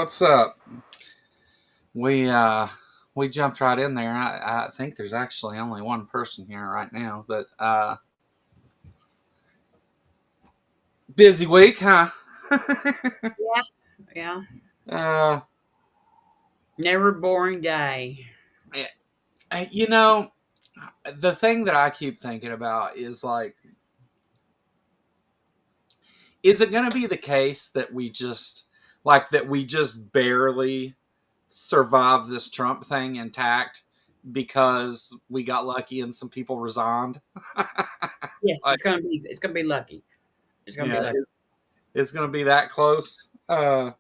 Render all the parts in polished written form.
what's up? We uh we jumped right in there. I think there's actually only one person here right now, but busy week, huh? Yeah, yeah. uh Never a boring day. you know, the thing that I keep thinking about is like, is it going to be the case that we just barely survived this Trump thing intact because we got lucky and some people resigned? Yes, Like, it's gonna be lucky. It's gonna be yeah, lucky. it's going to be that close. The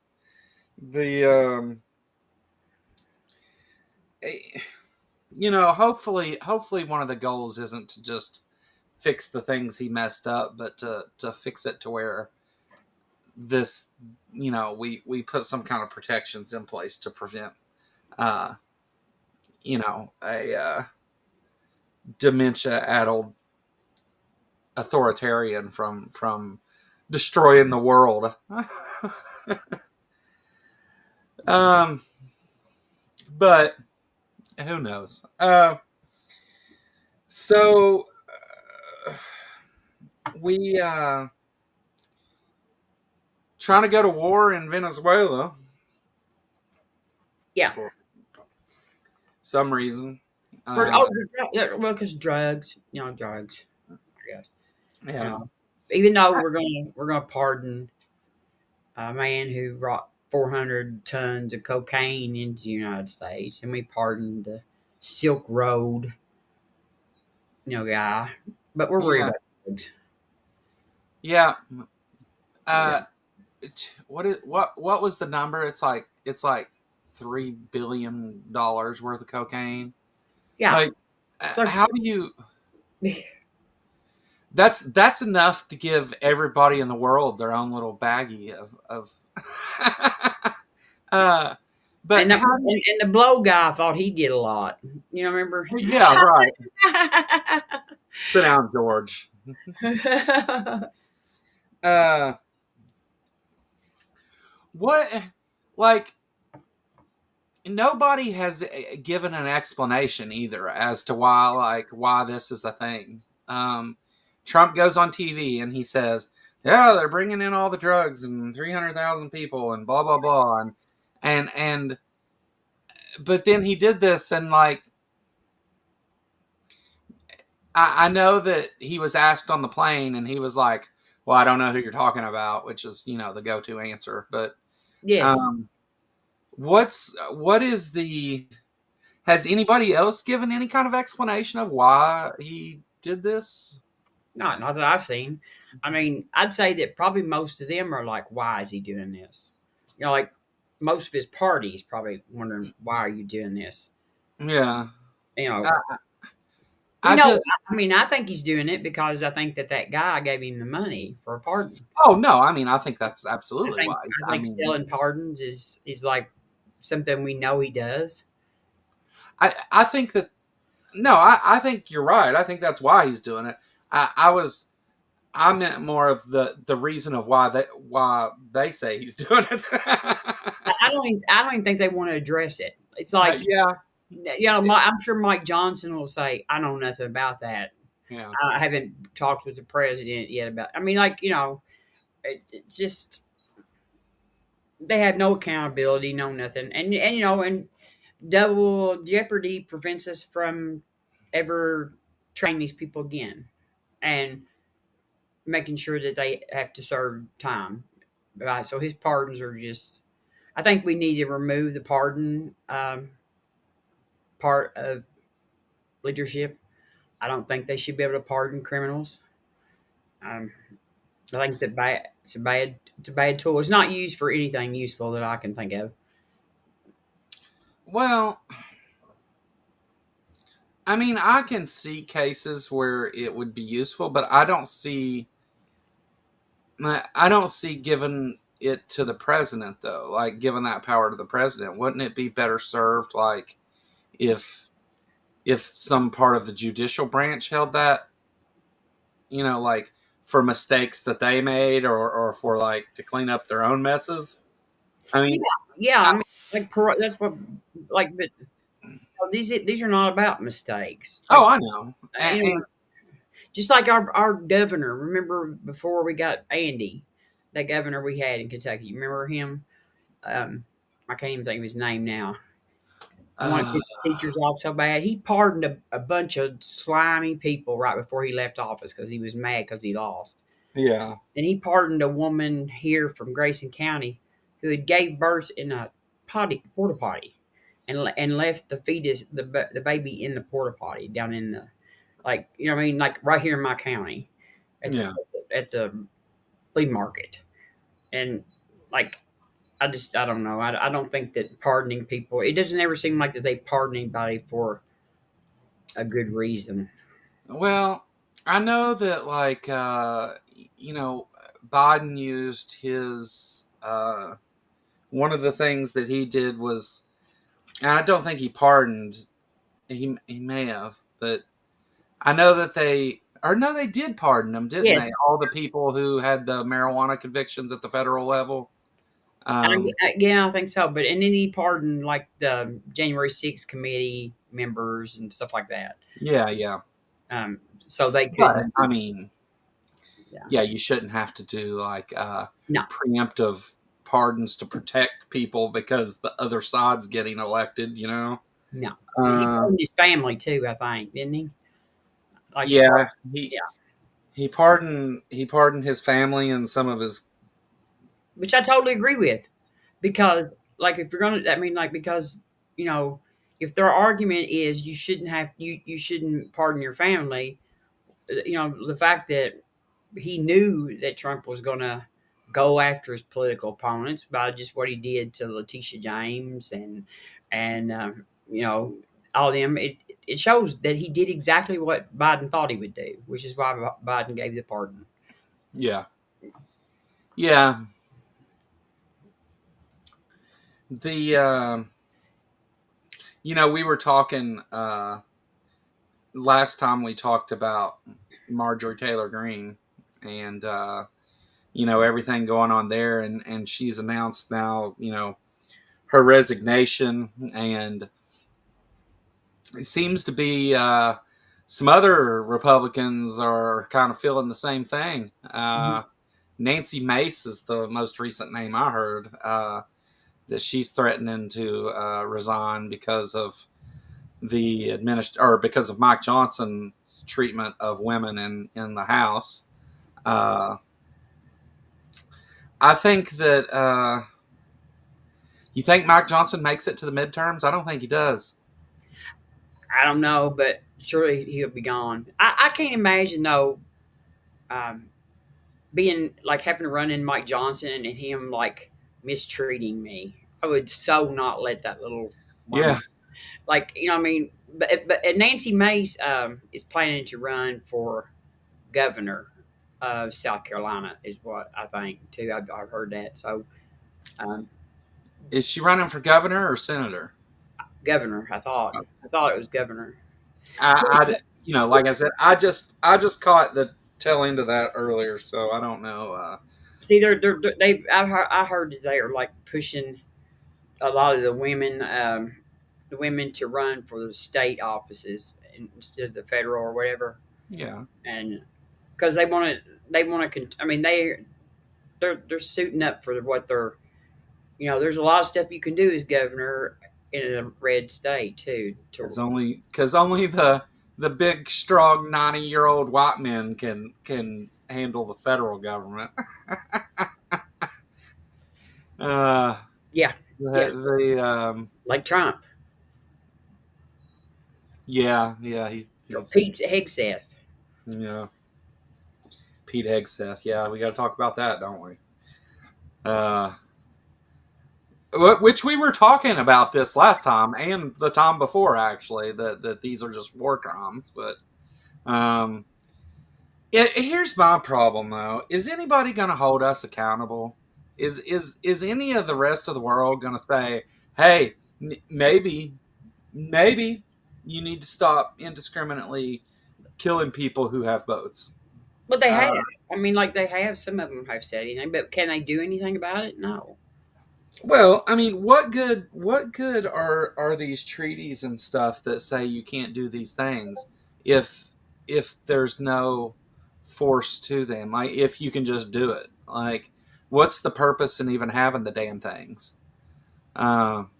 eh, hopefully one of the goals isn't to just fix the things he messed up, but to fix it to where this, we put some kind of protections in place to prevent, uh, a dementia addled authoritarian from destroying the world. um, but who knows? So we trying to go to war in Venezuela Yeah. for some reason. For Uh, yeah, well, because drugs, drugs. I guess. You yeah, know, even though we're gonna pardon a man who brought 400 tons of cocaine into the United States, and we pardoned the Silk Road, guy, but we're worried yeah, about drugs. yeah. Yeah. Uh, what was the number? It's like $3 billion worth of cocaine. Yeah. Like, So how do you? That's enough to give everybody in the world their own little baggie of. uh, but and the, how? and the blow guy thought he'd get a lot. Remember? Yeah, right. Sit down, George. Uh, what? Like, nobody has given an explanation either as to why this is a thing. Trump goes on TV and he says, "Yeah, they're bringing in all the drugs and 300,000 people and blah blah blah," and but then he did this, and like, I know that he was asked on the plane and he was like, "Well, I don't know who you're talking about," which is the go-to answer. But Yes. um, what is the has anybody else given any kind of explanation of why he did this? Not that I've seen. I mean, I'd say that probably most of them are like, "Why is he doing this?" Like most of his parties probably wondering, "Why are you doing this?" Yeah, You know, I, we I know. just I mean, I think he's doing it because I think that guy gave him the money for a pardon. oh no, I mean I think that's I absolutely think why. I I think mean selling pardons is like something we know he does. I think that no, I think you're right. I think that's why he's doing it. I meant more of the reason of why they say he's doing it. I don't even think they want to address it. It's like, Yeah, I'm sure Mike Johnson will say, "I know nothing about that. yeah. I haven't talked with the president yet about." I mean, like, it just they have no accountability, no nothing, and double jeopardy prevents us from ever training these people again and making sure that they have to serve time. Right. So his pardons are just. I think we need to remove the pardon part of leadership. I don't think they should be able to pardon criminals. Um, I think it's a bad tool. It's not used for anything useful that I can think of. Well, I mean, I can see cases where it would be useful, but I don't see giving it to the president though. Like, giving that power to the president, wouldn't it be better served like if some part of the judicial branch held that, like for mistakes that they made, or for like to clean up their own messes? I Yeah, mean, yeah. I mean, like that's what, like, but these are not about mistakes. oh, Like, I know, you know, and just like our governor. Remember before we got Andy, that governor we had in Kentucky. You remember him? I can't even think of his name now. He wanted to uh, piss the teachers off so bad. He pardoned a bunch of slimy people right before he left office because he was mad because he lost. yeah, And he pardoned a woman here from Grayson County who had gave birth in a porta potty, and left the fetus, the baby in the porta potty down in the, like, you know what I mean, like right here in my county at the yeah. at the flea market. And like, I don't know. I don't think that pardoning people, it doesn't ever seem like that they pardon anybody for a good reason. Well, I know that you know, Biden used his one of the things that he did was, and I don't think he pardoned. He may have, but I know that they, or no, they did pardon them, didn't Yes, they? All the people who had the marijuana convictions at the federal level. Um, yeah, I think so. But and then he pardoned like the January 6th committee members and stuff like that. yeah, yeah. Um, so they But couldn't. I mean, Yeah, yeah, you shouldn't have to do like no, preemptive pardons to protect people because the other side's getting elected. You know. no. He Uh, pardoned his family too, I think, didn't he? Like he yeah, pardoned. he Yeah, he pardoned his family and some of his. which I totally agree with, because like if you're gonna, I mean, like, because you know, if their argument is you shouldn't pardon your family, you know, the fact that he knew that Trump was going to go after his political opponents by just what he did to Letitia James and you know, all of them. It shows that he did exactly what Biden thought he would do, which is why Biden gave the pardon. Yeah, yeah. The you know, we were talking last time we talked about Marjorie Taylor Greene and you know, everything going on there, and she's announced now, you know, her resignation, and it seems to be some other Republicans are kind of feeling the same thing. Mhm. Nancy Mace is the most recent name I heard, that she's threatening to resign because of or because of Mike Johnson's treatment of women in the House. Uh, I think that you think Mike Johnson makes it to the midterms. I don't think he does. I don't know, but surely he'll be gone. I can't imagine though, um, being like having to run in Mike Johnson and him like mistreating me. I would so not let that little Yeah, worm, like, you know what I mean. But Nancy Mace is planning to run for governor of South Carolina, is what I think too. I've heard that. So um, is she running for governor or senator? governor, I thought it was governor. You know, like I said, I just caught the tail end of that earlier, so I don't know. See, I heard that they are like pushing a lot of the women to run for the state offices instead of the federal or whatever, Yeah, and because they want to. I mean, they're suiting up for what they're. You know, there's a lot of stuff you can do as governor in a red state too. because only the big, strong 90-year-old white men can handle the federal government. Uh, Yeah, yeah, the like Trump yeah, yeah, or he's Pete Hegseth. yeah, Pete Hegseth. Yeah, we got to talk about that, don't we? Uh, which we were talking about this last time and the time before, actually, that these are just war crimes. But um, here's my problem, though: is anybody going to hold us accountable? Is any of the rest of the world going to say, "Hey, maybe you need to stop indiscriminately killing people who have boats"? But they have. Uh, I mean, like they have. Some of them have said anything, but can they do anything about it? No. Well, I mean, what good are these treaties and stuff that say you can't do these things if there's no force to them? Like if you can just do it. Like what's the purpose in even having the damn things? Um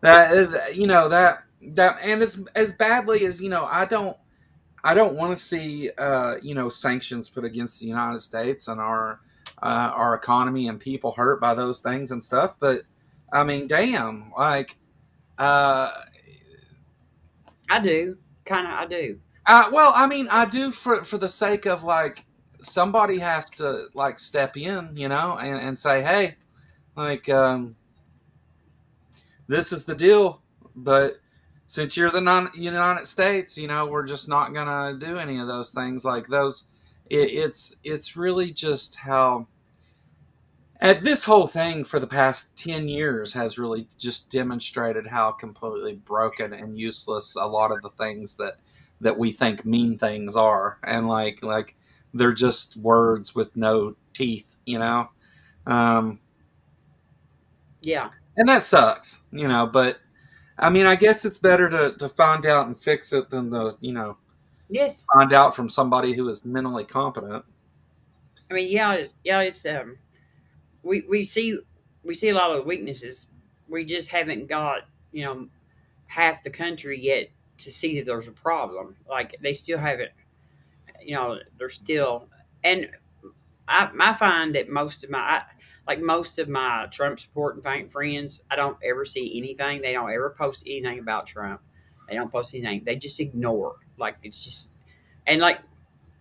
that that and as badly as I don't want to see sanctions put against the United States and our economy and people hurt by those things and stuff. But I mean, damn, like, uh, I do, kind of. I do. well, I mean, I do for the sake of like somebody has to like step in, and say, hey, like, this is the deal, but since you're the non-United States, we're just not gonna do any of those things like those. It's really just how and this whole thing for the past 10 years has really just demonstrated how completely broken and useless a lot of the things that we think mean things are, and like they're just words with no teeth. um, Yeah. and that sucks. But I mean, I guess it's better to find out and fix it than to Yes. find out from somebody who is mentally competent. I mean, yeah. Yeah. It's we see a lot of the weaknesses. We just haven't got half the country yet to see that there's a problem. Like they still haven't. They're still and I find that most of my Trump supporting friends, I don't ever see anything. They don't ever post anything about Trump. They don't post anything. They just ignore. Like it's just and like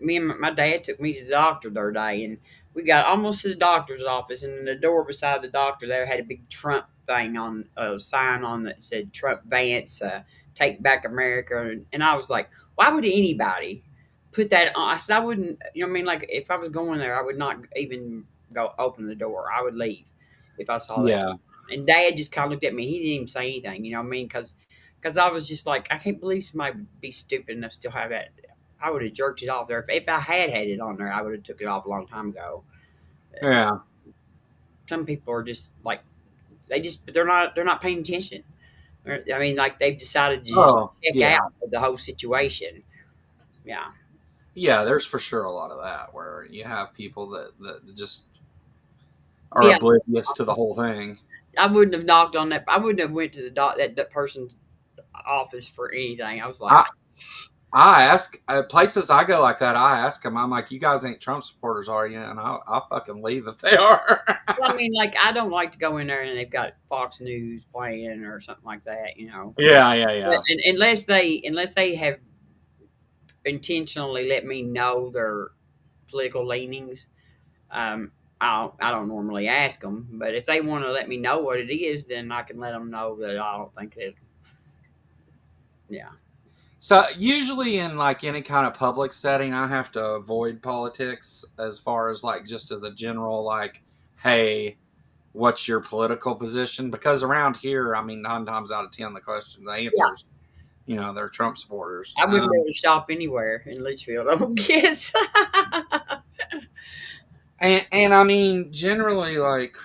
me and my dad took me to the doctor the other day, and we got almost to the doctor's office, and in the door beside the doctor there had a big Trump thing on a sign on that said Trump Vance, take back America, and I was like, why would anybody put that on? I said I wouldn't. I mean, like if I was going there, I would not even go open the door. I would leave if I saw that. Yeah. And Dad just kind of looked at me. He didn't even say anything. You know what I mean? Because I was just like, I can't believe somebody would be stupid enough to still have that. I would have jerked it off there. If I had it on there, I would have took it off a long time ago. Yeah. Some people are just like they're not paying attention. I mean, like they've decided to just Oh, check yeah. out of the whole situation. Yeah, Yeah, there's for sure a lot of that where you have people that just are yeah. oblivious to the whole thing. I wouldn't have knocked on that. I wouldn't have went to that person's office for anything. I was like, I I ask places I go like that. I ask them. I'm like, you guys ain't Trump supporters, are you? And I'll fucking leave if they are. well, I mean, like I don't like to go in there and they've got Fox News playing or something like that. Yeah, yeah, But, yeah. unless they have intentionally let me know their political leanings. Um, I don't normally ask them, but if they want to let me know what it is, then I can let them know that I don't think that. Yeah, So usually in like any kind of public setting, I have to avoid politics as far as like just as a general like, hey, what's your political position? Because around here, I mean, 9 times out of 10, the yeah. answers, they're Trump supporters. I wouldn't be able to shop anywhere in Litchfield. I don't guess. And I mean, generally like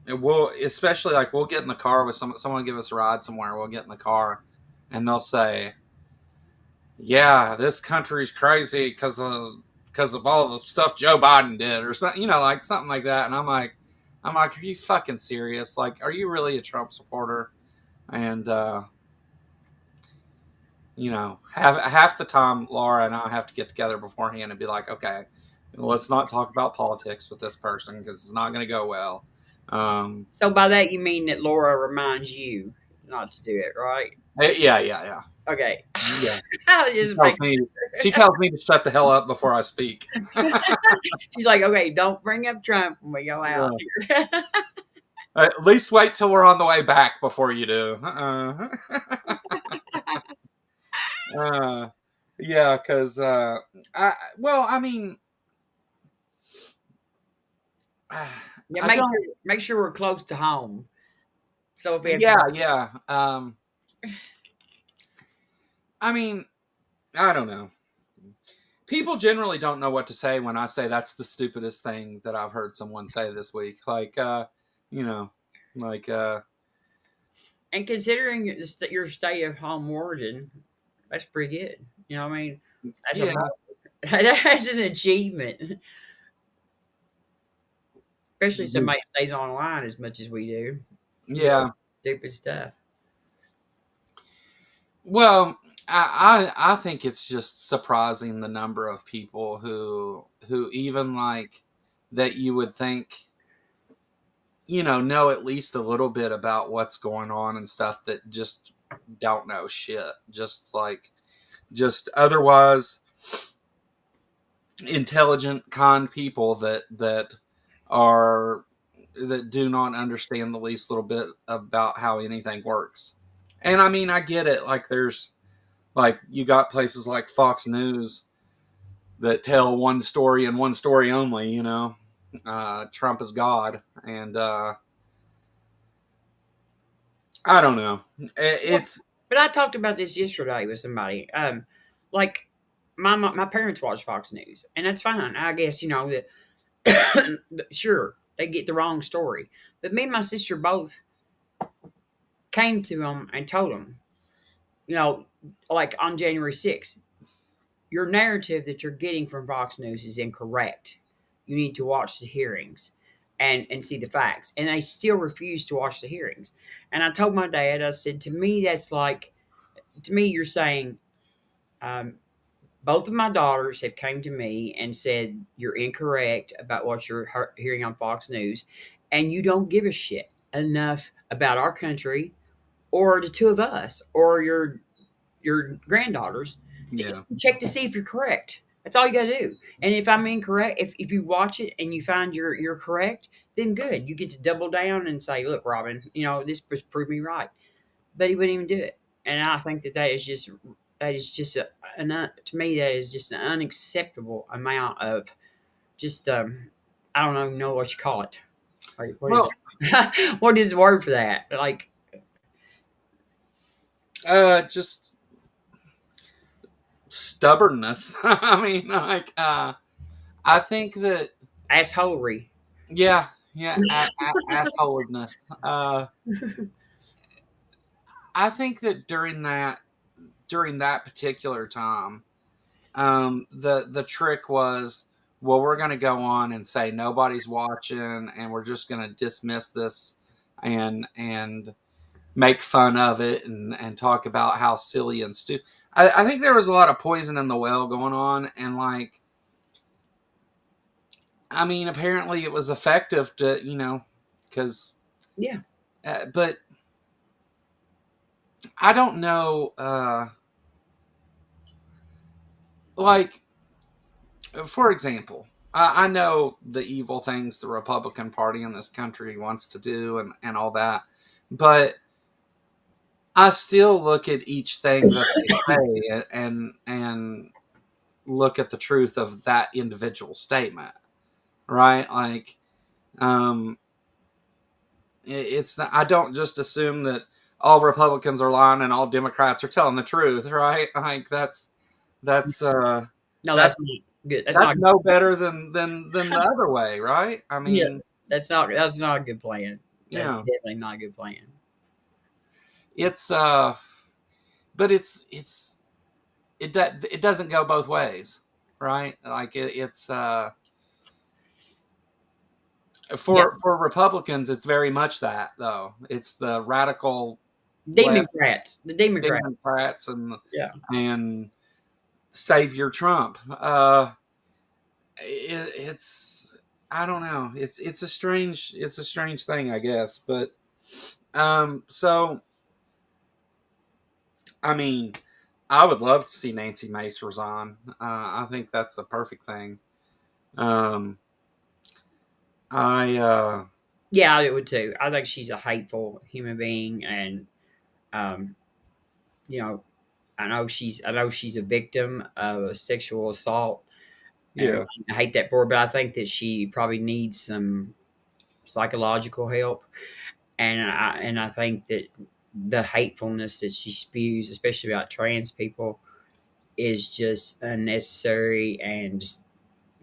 we'll especially like we'll get in the car with someone give us a ride somewhere. We'll get in the car, and they'll say, "Yeah, this country's crazy because of all the stuff Joe Biden did," or something, like something like that. And I'm like, are you fucking serious? Like, are you really a Trump supporter? And half the time Laura and I have to get together beforehand and be like, okay, let's not talk about politics with this person because it's not going to go well. Um, So by that you mean that Laura reminds you not to do it, right? yeah, yeah, yeah, Okay. yeah. I was She just tells making me sure. she tells me to shut the hell up before I speak. She's like, okay, don't bring up Trump when we go out Yeah. here. At least wait till we're on the way back before you do. uh, yeah, because I mean, Yeah, I don't. make sure we're close to home. So if we have to Yeah, go, yeah. I mean, I don't know. people generally don't know what to say when I say that's the stupidest thing that I've heard someone say this week. Like, you know, like, And considering your state of home origin, that's pretty good. You know what I mean? That's a yeah, that's an achievement, especially somebody stays online as much as we do. You know, yeah. stupid stuff. Well, I think it's just surprising the number of people who even like that you would think know at least a little bit about what's going on and stuff that just don't know shit. Just otherwise intelligent, kind people are that do not understand the least little bit about how anything works. And I mean, I get it. Like there's like you got places like Fox News that tell one story and one story only. Trump is God, and I don't know. Well, It's but I talked about this yesterday with somebody. Like my parents watch Fox News, and that's fine. I guess that sure they get the wrong story, but me and my sister both came to them and told them, you know, like on January 6th, your narrative that you're getting from Fox News is incorrect. You need to watch the hearings and see the facts. And they still refuse to watch the hearings. And I told my dad, I said, to me, you're saying, um, both of my daughters have came to me and said you're incorrect about what you're hearing on Fox News, and you don't give a shit enough about our country or the two of us or your granddaughters to yeah, even check to see if you're correct. That's all you got to do. And if I'm incorrect, if you watch it and you find you're correct, then good. You get to double down and say, "Look, Robin, this was proved me right." But he wouldn't even do it, and I think that is just to me that is just an unacceptable amount of just I don't even know what you call it. What is well, it? What is the word for that? Like just stubbornness. I mean, like, I think that assholery. yeah, yeah, assholedness. I think that during that particular time, the trick was, well, we're going to go on and say nobody's watching, and we're just going to dismiss this and make fun of it and talk about how silly and stupid. I think there was a lot of poison in the well going on, and like, I mean, apparently it was effective to because Yeah, but I don't know, like, for example, I know the evil things the Republican Party in this country wants to do and all that, but I still look at each thing that they say and look at the truth of that individual statement, right? Like, um, it's not, I don't just assume that all Republicans are lying and all Democrats are telling the truth, right? Like that's no, that's that's not good. That's that's not. no better than the other way, right? I Yeah, mean, that's not a good plan. you That's know, definitely not a good plan. it's but it doesn't go both ways, right? Like it's Yeah, for Republicans, it's very much that though. It's the radical left Democrats, the Democrats. Democrats Yeah, and Savior Trump. It's I don't know. It's a strange thing, I guess. But so I mean, I would love to see Nancy Mace resign. I think that's a perfect thing. Um, I yeah, I would too. I think she's a hateful human being, and um, you know, I know she's a victim of a sexual assault and yeah, everything. I hate that for her, but I think that she probably needs some psychological help, and I think that the hatefulness that she spews, especially about trans people, is just unnecessary, and just,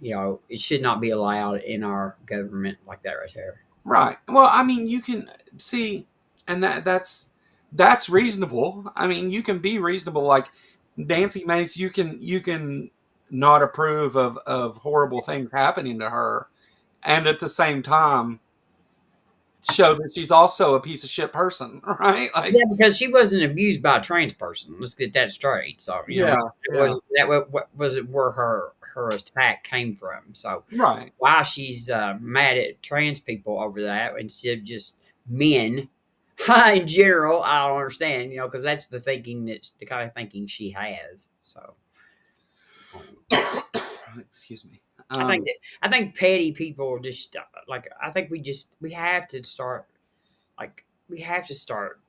it should not be allowed in our government like that right there. Right. Well, I mean, you can see, and that's reasonable. I mean, you can be reasonable. Like Nancy Mace, you can not approve of horrible things happening to her, and at the same time show that she's also a piece of shit person, right? Yeah, Like, because she wasn't abused by a trans person. Let's get that straight. So, yeah, it yeah, was what was it where her attack came from. So, right. why she's mad at trans people over that instead of just men in general, I don't understand. Because that's the kind of thinking she has. So, Excuse me. I think that I think petty people just like I think we have to start we have to start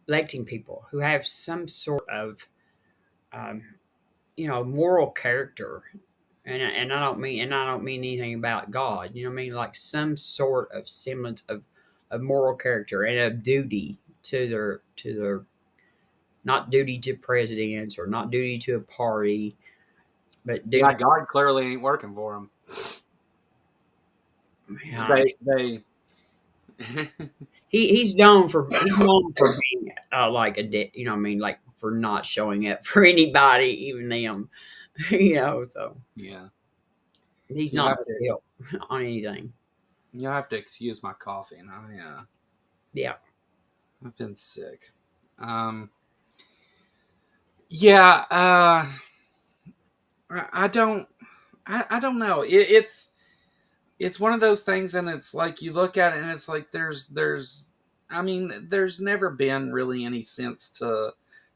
electing people who have some sort of um, moral character, and I don't mean anything about God. You know what I mean? Like some sort of semblance of moral character and of duty to their not duty to presidents or not duty to a party, but Yeah, duty. God clearly ain't working for them. Man, They he's known for being like you know what I mean, like for not showing up for anybody, even them. So yeah. he's You not have much to help on anything. you have to excuse my coughing. Yeah. I've been sick. Yeah, I don't I don't know. It's one of those things, and it's like you look at it and it's like there's I mean, there's never been really any sense to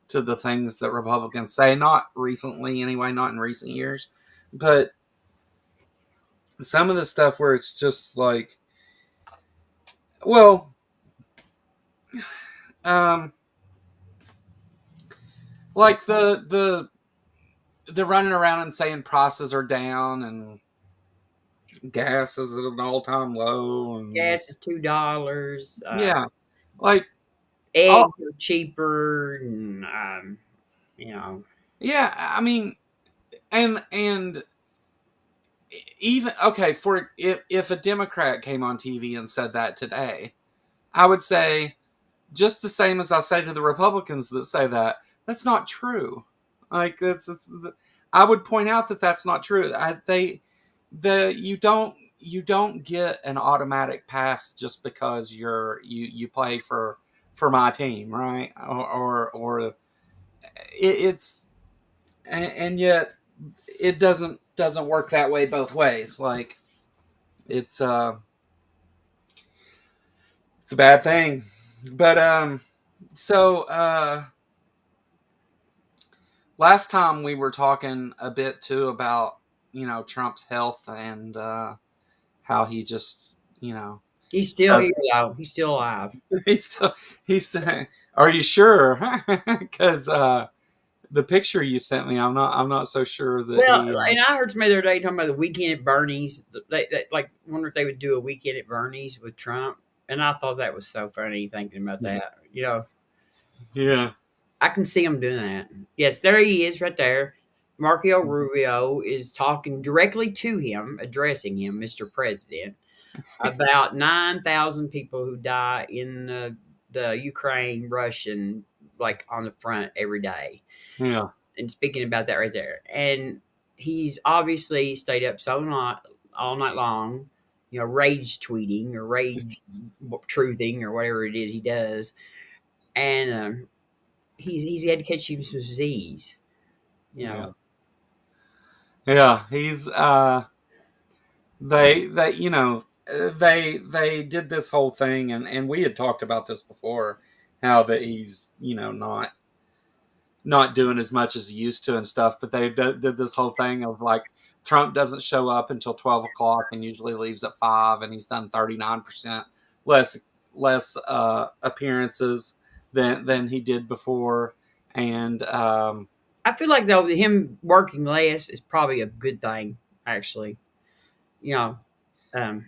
the things that Republicans say, not recently anyway, not in recent years. But some of the stuff where it's just like, well, um like the running around and saying prices are down and gas is at an all-time low, and Gas is $2. yeah, like all Eggs are cheaper, and you know, yeah, I mean, and even okay, for if a Democrat came on TV and said that today, I would say just the same as I say to the Republicans that say that, that's not true. Like it's I would point out that that's not true. You don't get an automatic pass just because you play for my team, right? Or it's and yet it doesn't work that way both ways. Like it's it's a bad thing. But so last time we were talking a bit too about Trump's health and how he just he's still does here though. He's still alive. he's still he's are you sure? Because the picture you sent me, I'm not so sure that Well, he and I heard somebody the other day talking about the weekend at Bernie's. They like wonder if they would do a weekend at Bernie's with Trump, and I thought that was so funny thinking about that. yeah I can see him doing that. Yes, there he is, right there. Marco Rubio is talking directly to him, addressing him, Mr. President, about 9,000 people who die in the Ukraine Russian, like on the front every day, yeah and speaking about that right there. And he's obviously stayed up all night long, rage tweeting or rage truthing or whatever it is he does, and he's had to catch him some disease, you yeah know. he's they they did this whole thing, and we had talked about this before, how that he's not doing as much as he used to and stuff, but they did this whole thing of like Trump doesn't show up until 12 o'clock and usually leaves at 5, and he's done 39% less appearances than he did before. And I feel like though him working less is probably a good thing, actually. You know, um,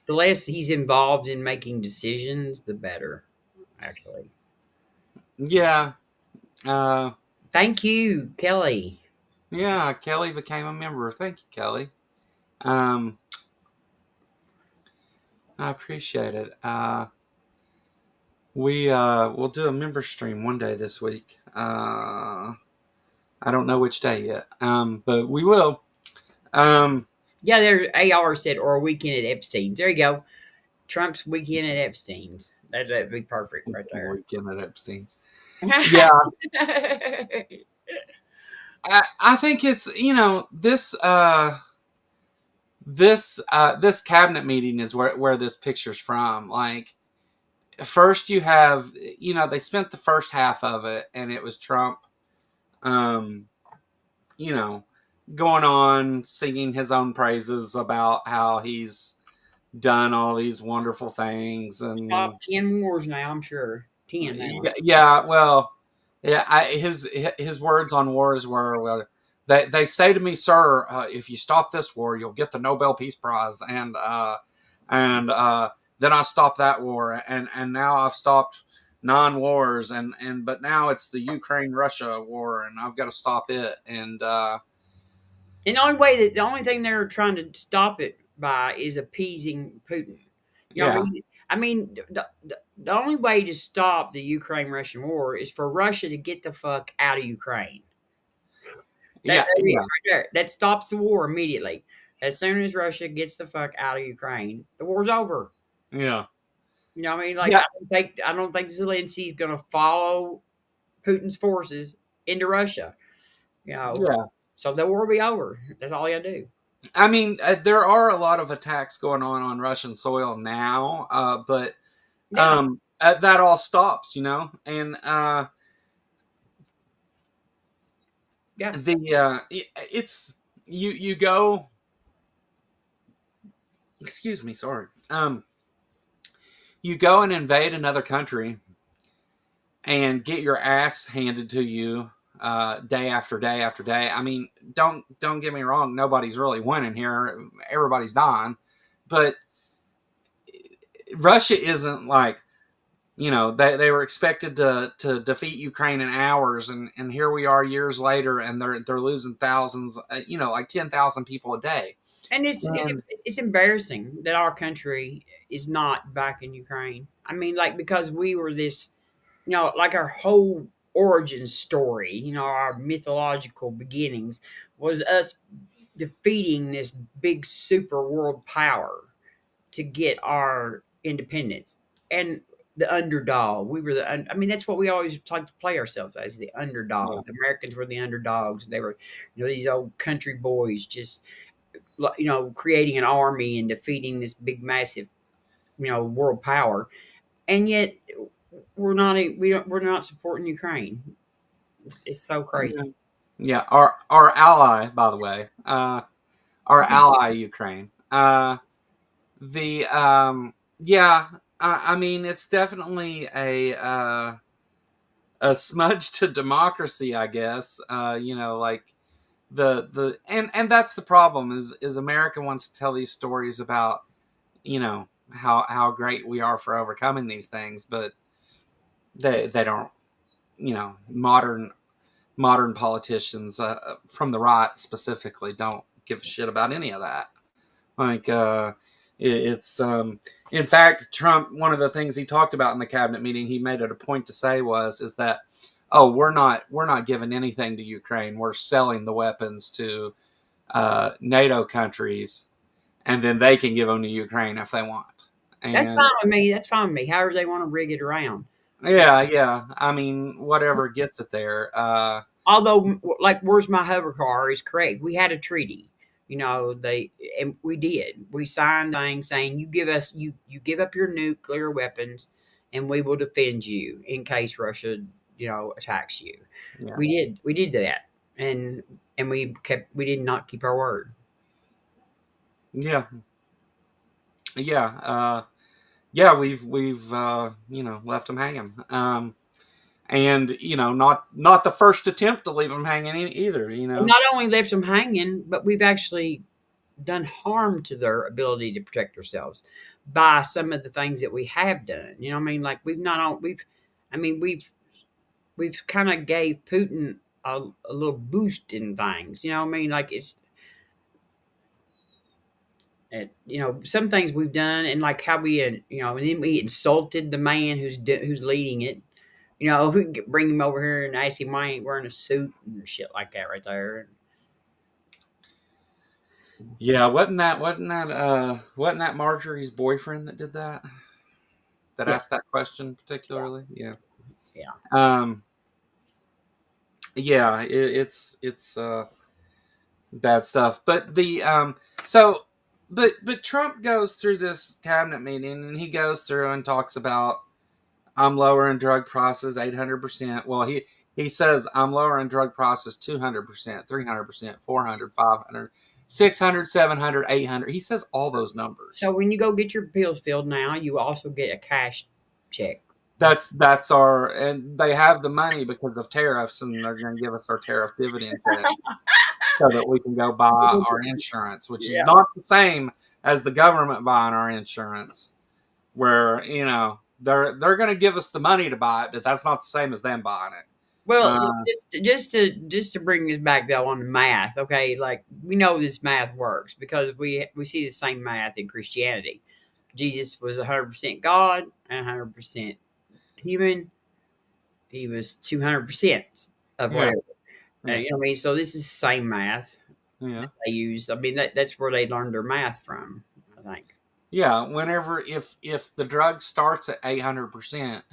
the less he's involved in making decisions, the better, actually. yeah, uh, Thank you, Kelly. Yeah, Kelly became a member. Thank you, Kelly. Um, I appreciate it. We'll do a member stream one day this week. I don't know which day yet. But we will. Um, Yeah, there. AR said, or a weekend at Epstein's. There you go. Trump's weekend at Epstein's. That'd be perfect right there. weekend at Epstein's. Yeah, I think it's this cabinet meeting is where this picture's from. Like first you have they spent the first half of it and it was Trump, um, you know, going on singing his own praises about how he's done all these wonderful things and Top 10 wars now, I'm sure. 10 now. yeah, well, yeah, his words on wars were, well, they say to me, sir, if you stop this war, you'll get the Nobel Peace Prize, and then I stopped that war, and now I've stopped non-wars, and but now it's the Ukraine Russia war, and I've got to stop it, and And the only thing they're trying to stop it by is appeasing Putin. You know what I yeah, mean? I mean, the only way to stop the Ukraine Russian war is for Russia to get the fuck out of Ukraine. yeah, That is yeah, right there. That stops the war immediately. As soon as Russia gets the fuck out of Ukraine, the war's over. yeah, You know what I mean? Like yeah, I don't think Zelensky's going to follow Putin's forces into Russia. You know, yeah. so the war will be over. That's all you got to do. I mean, there are a lot of attacks going on Russian soil now, but Yeah, that all stops, and yeah. it's you go. Excuse me, sorry. You go and invade another country and get your ass handed to you day after day after day. I mean, don't get me wrong. Nobody's really winning here. Everybody's dying, but Russia isn't like they were expected to defeat Ukraine in hours, and here we are years later, and they're losing thousands, like 10,000 people a day. And Um, it's embarrassing that our country is not back in Ukraine. I mean, like because we were this, like our whole origin story, our mythological beginnings was us defeating this big super world power to get our independence and the underdog. We were I mean, that's what we always like to play ourselves as, the yeah, underdog. The Americans were the underdogs. They were, these old country boys just, creating an army and defeating this big, massive, world power. And yet we're not supporting Ukraine. It's so crazy. yeah. Our ally, by the way, our ally Ukraine. The Yeah, I mean, it's definitely a smudge to democracy, I guess. Like and that's the problem is America wants to tell these stories about how great we are for overcoming these things, but they don't. Modern politicians from the right specifically don't give a shit about any of that. Like it's in fact, Trump, one of the things he talked about in the cabinet meeting, he made it a point to say is that, oh, we're not giving anything to Ukraine, we're selling the weapons to NATO countries, and then they can give them to Ukraine if they want. That's fine And with me. That's fine with me. However they want to rig it around. yeah, yeah, I mean, whatever gets it there. Although, like, where's my hover car is correct. We had a treaty. And we did. We signed a thing saying you give up your nuclear weapons, and we will defend you in case Russia attacks you. Yeah, We did that, and we did not keep our word. yeah, yeah, yeah. We've left them hanging. And not the first attempt to leave them hanging either. And not only left them hanging, but we've actually done harm to their ability to protect themselves by some of the things that we have done. You know what I mean? Like we've not on we've I mean we've kind of gave Putin a little boost in things. You know what I mean? Like some things we've done, and like how we and then we insulted the man who's leading it. We can bring him over here and ask him why he ain't wearing a suit and shit like that right there. Yeah, wasn't that Marjorie's boyfriend that did that? That Yeah, asked that question particularly? Yeah. yeah. Um yeah, it's bad stuff. But the so but Trump goes through this cabinet meeting and he goes through and talks about I'm lowering drug prices 800%. Well, he says I'm lowering drug prices 200%, 300%, 400, 500, 600, 700, 800. He says all those numbers. So when you go get your pills filled now, you also get a cash check. That's our, and they have the money because of tariffs, and they're going to give us our tariff dividend check so that we can go buy our insurance, which is Yeah. not the same as the government buying our insurance, where they're going to give us the money to buy it, but that's not the same as them buying it. Well, Uh, just to bring this back though on the math, okay? Like we know this math works because we see the same math in Christianity. Jesus was 100% God and 100% human. He was 200% of yeah, whatever. yeah, You know what I mean? So this is the same math yeah, they use. I mean that's where they learned their math from, I think. yeah. Whenever if the drug starts at 800%,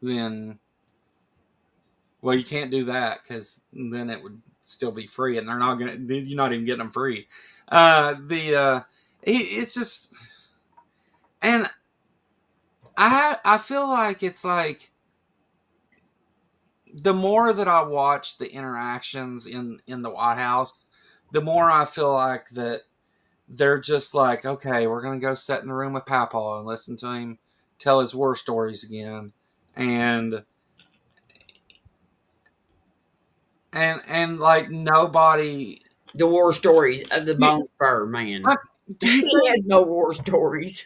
then well, you can't do that because then it would still be free, and they're not gonna. You're not even getting them free. It's just, and I feel like it's like the more that I watch the interactions in the White House, the more I feel like that they're just like, okay, we're gonna go sit in the room with Papa and listen to him tell his war stories again, and and like nobody. The war stories of the Do, Bone Spur man. do you He think has no war stories.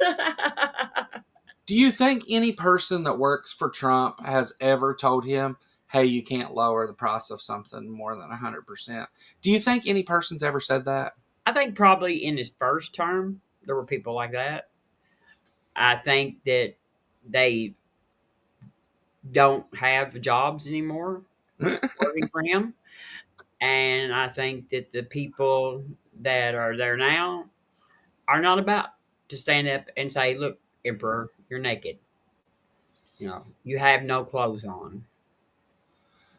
Do you think any person that works for Trump has ever told him, "Hey, you can't lower the price of something more than 100%"? Do you think any person's ever said that? I think probably in his first term there were people like that. I think that they don't have jobs anymore working for him, and I think that the people that are there now are not about to stand up and say, "Look, Emperor, you're naked. You have no clothes on."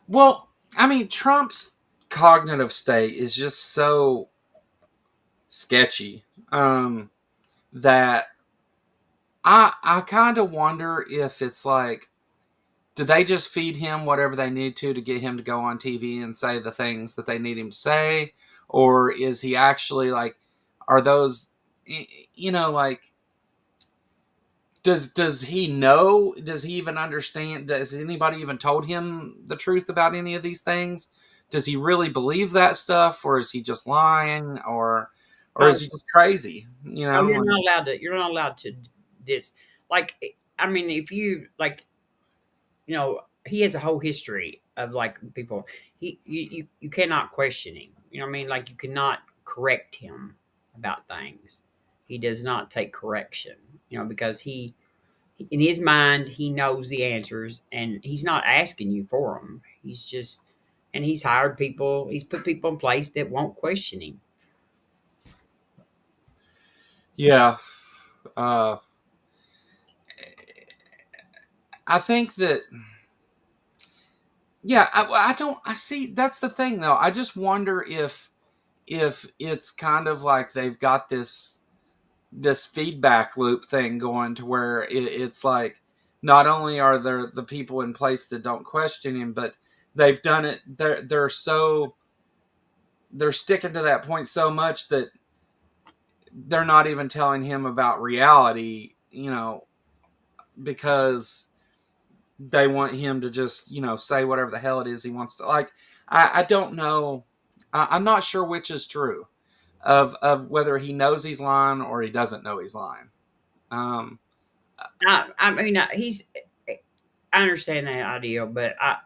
Well, I mean, Trump's cognitive state is just so sketchy that I kind of wonder if it's like, do they just feed him whatever they need to get him to go on TV and say the things that they need him to say, or is he actually like, are those, like, does he know? Does he even understand? Does anybody even told him the truth about any of these things? Does he really believe that stuff, or is he just lying, or is No, he just crazy? no, you're not allowed to. You're not allowed to. This, like, I mean, if you like, he has a whole history of like people. You cannot question him. You know what I mean? Like, you cannot correct him about things. He does not take correction. Because he in his mind he knows the answers, and he's not asking you for them. And he's hired people. He's put people in place that won't question him. Yeah, uh, I think that. Yeah, I don't. I see. That's the thing, though. I just wonder if it's kind of like they've got this feedback loop thing going to where it's like not only are there the people in place that don't question him, but they've done it. They're sticking to that point so much that they're not even telling him about reality. Because they want him to just say whatever the hell it is he wants to. Like, I don't know. I'm not sure which is true of whether he knows he's lying or he doesn't know he's lying. Um, I mean, I understand that idea, but I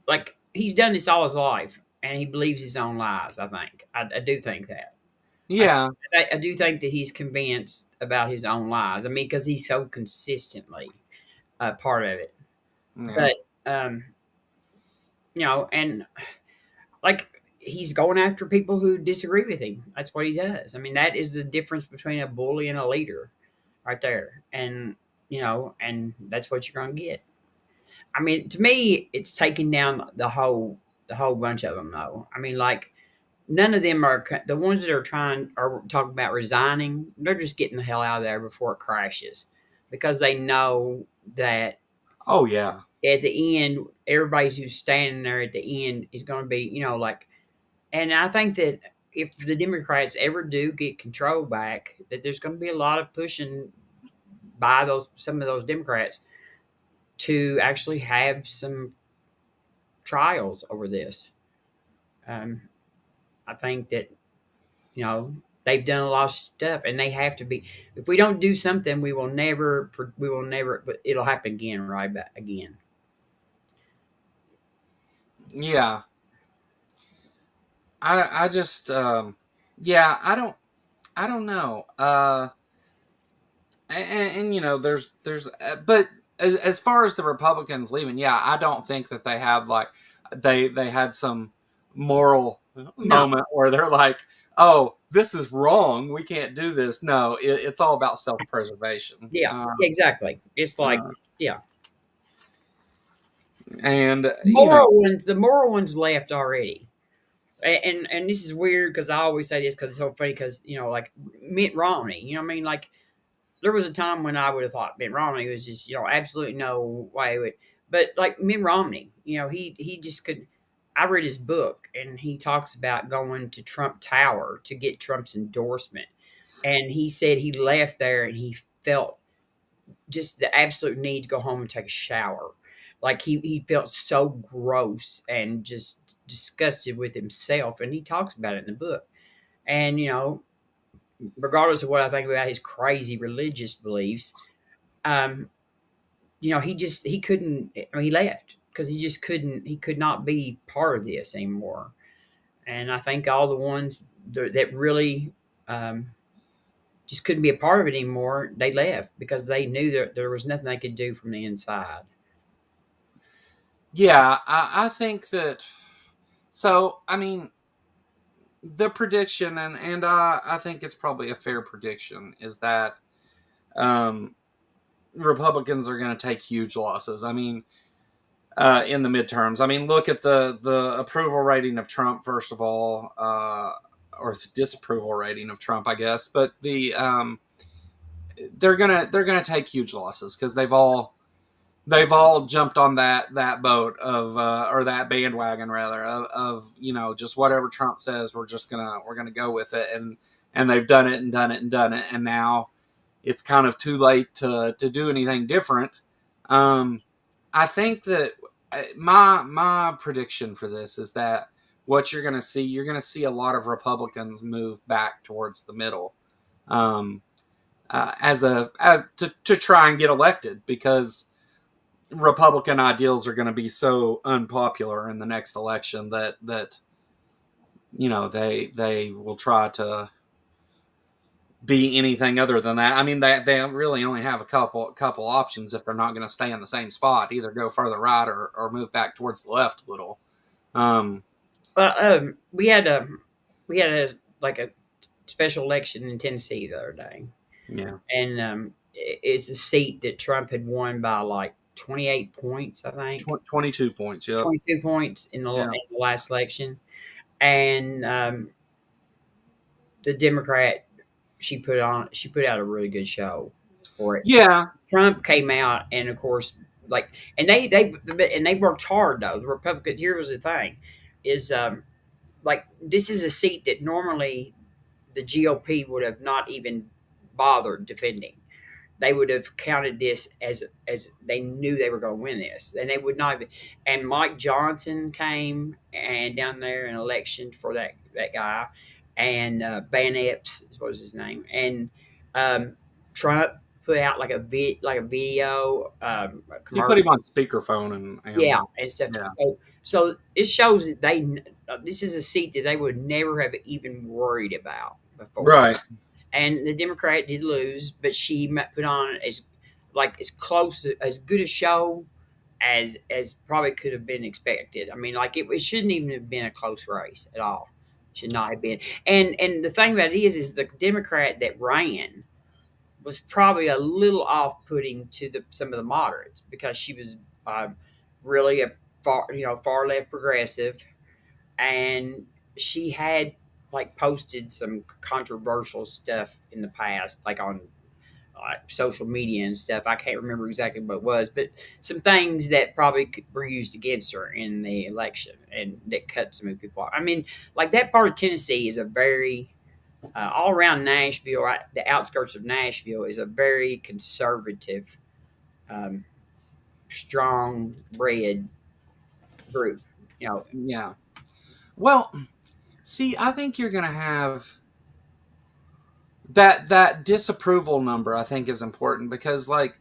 like he's done this all his life, and he believes his own lies. I do think that. I, Yeah, I do think that he's convinced about his own lies. I mean, because he's so consistently part of it. yeah, But and like he's going after people who disagree with him. That's what he does. I mean, that is the difference between a bully and a leader, right there. And and that's what you're going to get. I mean, to me, it's taking down the whole bunch of them, though. I mean, like none of them are the ones that are talking about resigning. They're just getting the hell out of there before it crashes, because they know that oh yeah, at the end, everybody who's standing there at the end is going to be, like. And I think that if the Democrats ever do get control back, that there's going to be a lot of pushing by some of those Democrats to actually have some trials over this. Um, I think that they've done a lot of stuff, and they have to be. If we don't do something, we will never. We will never. But it'll happen again, right back again. So, yeah. I just yeah, I don't know. And there's but as far as the Republicans leaving, yeah, I don't think that they had like they had some moral no, moment where they're like, oh, this is wrong, we can't do this. No, it's all about self-preservation. yeah, exactly. It's like, Uh, yeah, and the moral ones left already. And this is weird because I always say this because it's so funny because like Mitt Romney, you know what I mean? Like there was a time when I would have thought Mitt Romney was just absolutely no way would, but like Mitt Romney, he just could. I read his book and he talks about going to Trump Tower to get Trump's endorsement, and he said he left there and he felt just the absolute need to go home and take a shower. Like he felt so gross and just disgusted with himself, and he talks about it in the book. And regardless of what I think about his crazy religious beliefs, um, he couldn't. I mean, he left because he just couldn't. He could not be part of this anymore. And I think all the ones that really um, just couldn't be a part of it anymore, they left because they knew that there was nothing they could do from the inside. yeah, I think that. So I mean, the prediction, and I think it's probably a fair prediction, is that um, Republicans are going to take huge losses. I mean, in the midterms. I mean, look at the approval rating of Trump first of all, or the disapproval rating of Trump, I guess. But they're gonna take huge losses because they've all jumped on that boat of or that bandwagon rather of just whatever Trump says, we're gonna go with it, and they've done it and done it and done it, and now it's kind of too late to do anything different. um I think that my prediction for this is that what you're gonna see a lot of Republicans move back towards the middle, um, as to try and get elected, because Republican ideals are going to be so unpopular in the next election that they will try to be anything other than that. I mean, they really only have a couple options if they're not going to stay in the same spot. Either go further right or move back towards the left a little. Um, Well, we had a like a special election in Tennessee the other day, yeah, and it's a seat that Trump had won by like 28 points, I think, 22 points. Yep. 22 points in the, Yeah. last election, and the Democrat she put out a really good show for it. Yeah. Trump came out, and of course, like, and they worked hard though. The Republicans. Here was the thing, is like this is a seat that normally the GOP would have not even bothered defending. They would have counted this as they knew they were going to win this, and they would not. And Mike Johnson came and down there and election for that guy, and Van Epps was his name, and um, Trump put out like a video, a He put him commercial, on speakerphone and yeah, and stuff. yeah. So So it shows that this is a seat that they would never have even worried about before. Right. And the Democrat did lose, but she put on as close as good a show as probably could have been expected. I mean, like it shouldn't even have been a close race at all. Should not have been. And the thing about it is the Democrat that ran was probably a little off-putting to some of the moderates because she was uh, really a far left progressive, and she had like posted some controversial stuff in the past, like on like social media and stuff. I can't remember exactly what it was, but some things that probably were used against her in the election and that cut some of people off. I mean, like that part of Tennessee is a very all around Nashville, right, the outskirts of Nashville is a very conservative, um, strong bred group. You know, Yeah. Well, see, I think you're going to have that disapproval number. I think is important because, like,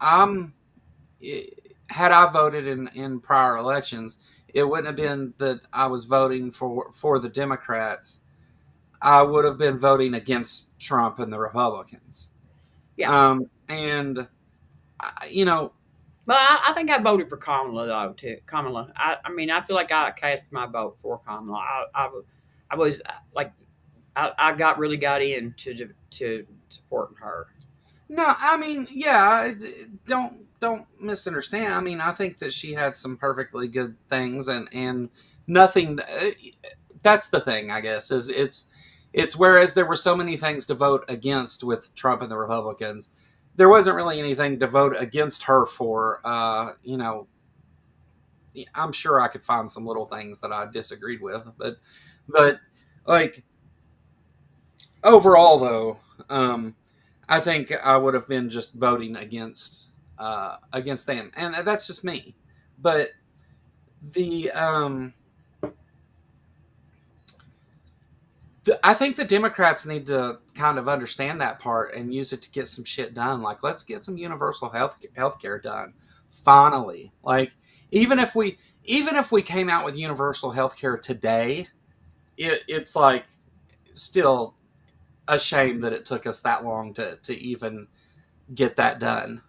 I'm had I voted in prior elections, it wouldn't have been that I was voting for the Democrats. I would have been voting against Trump and the Republicans. yeah. And you know, But I think I voted for Kamala though too. Kamala. I mean, I feel like I cast my vote for Kamala. I was like, I got really got into to supporting her. no, I mean, yeah, don't misunderstand. I mean, I think that she had some perfectly good things, and nothing. That's the thing, I guess, is it's whereas there were so many things to vote against with Trump and the Republicans, there wasn't really anything to vote against her for. I'm sure I could find some little things that I disagreed with, but like overall though, I think I would have been just voting against them, and that's just me. But the I think the Democrats need to kind of understand that part and use it to get some shit done. Like, let's get some universal health care done finally. Like, even if we even if we came out with universal health care today, it's like still a shame that it took us that long to even get that done.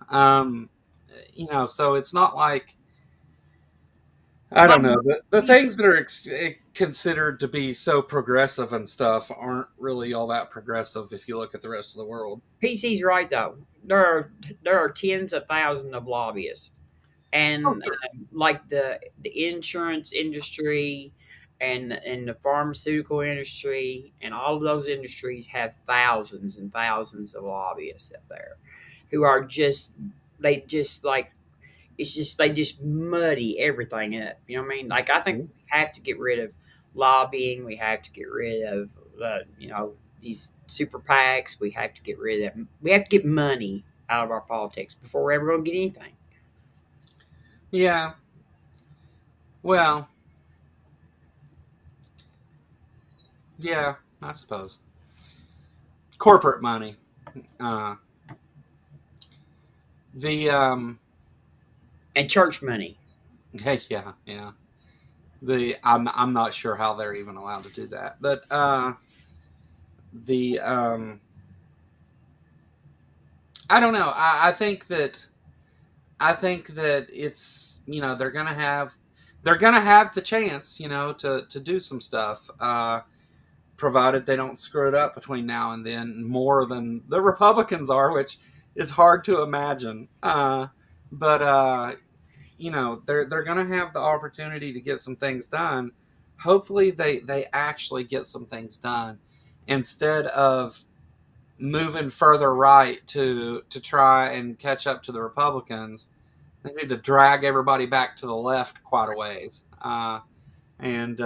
So it's not like I Well, don't know. The things that are considered to be so progressive and stuff aren't really all that progressive if you look at the rest of the world. PC's right though. There are tens of thousands of lobbyists, Oh, and sure. like the insurance industry and the pharmaceutical industry and all of those industries have thousands and thousands of lobbyists up there who are just they just like it's just they just muddy everything up. You know what I mean? Like I think we have to get rid of lobbying. We have to get rid of these super PACs. We have to get rid of them. We have to get money out of our politics before we're ever going to get anything. Yeah. Well, yeah, I suppose. Corporate money. Uh, the And church money. yeah, yeah. I'm not sure how they're even allowed to do that, but the I don't know. I think that it's they're gonna have the chance to do some stuff, provided they don't screw it up between now and then more than the Republicans are, which is hard to imagine. But they're gonna have the opportunity to get some things done. Hopefully, they actually get some things done instead of moving further right to try and catch up to the Republicans. They need to drag everybody back to the left quite a ways. And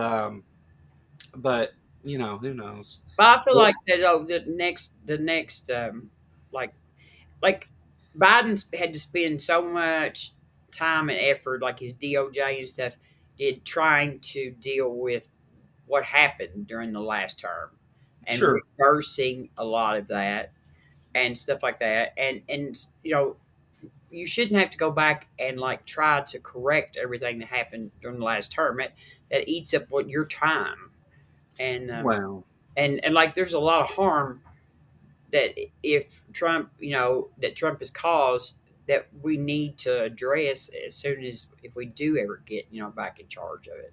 But who knows? But I feel Well, like that the next like like Biden's had to spend so much time and effort, like his DOJ and stuff, did trying to deal with what happened during the last term and sure. reversing a lot of that and stuff like that. And you shouldn't have to go back and like try to correct everything that happened during the last term. That eats up what your time and Well, and like there's a lot of harm that if Trump, that Trump has caused that we need to address as soon as if we do ever get back in charge of it.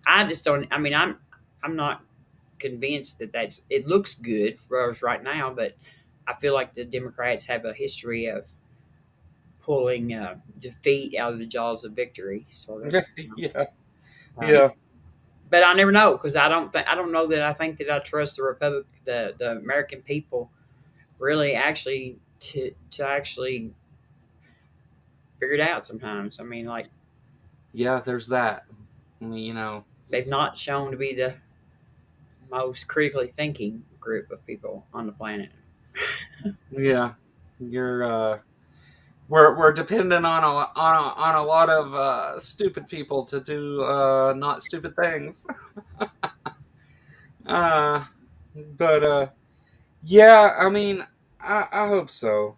I just don't. I mean, I'm not convinced that it looks good for us right now, but I feel like the Democrats have a history of pulling defeat out of the jaws of victory, sort of. yeah, Um, yeah, but I never know because I don't know that I think that I trust the American people really actually to actually figure it out. Sometimes I mean, like yeah. There's that. You know, they've not shown to be the most critically thinking group of people on the planet. yeah. You're we're dependent on a lot of stupid people to do not stupid things. Uh, but yeah, I mean, I hope so.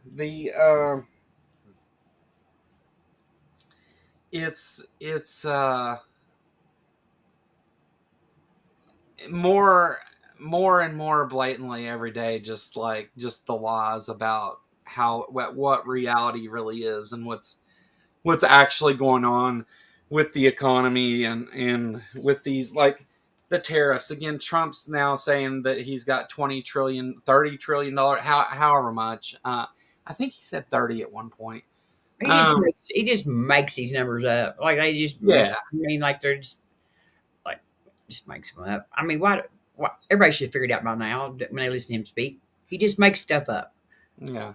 It's more and more blatantly every day, just the laws about how what reality really is and what's actually going on with the economy and with these like the tariffs again. Trump's now saying that he's got 20 trillion, 30 trillion dollars, however much. I think he said 30 at one point. um He just makes these numbers up. Like they just, yeah, I mean, like they're like just makes them up. I mean, why everybody should have figured it out by now when they listen to him speak. He just makes stuff up. yeah,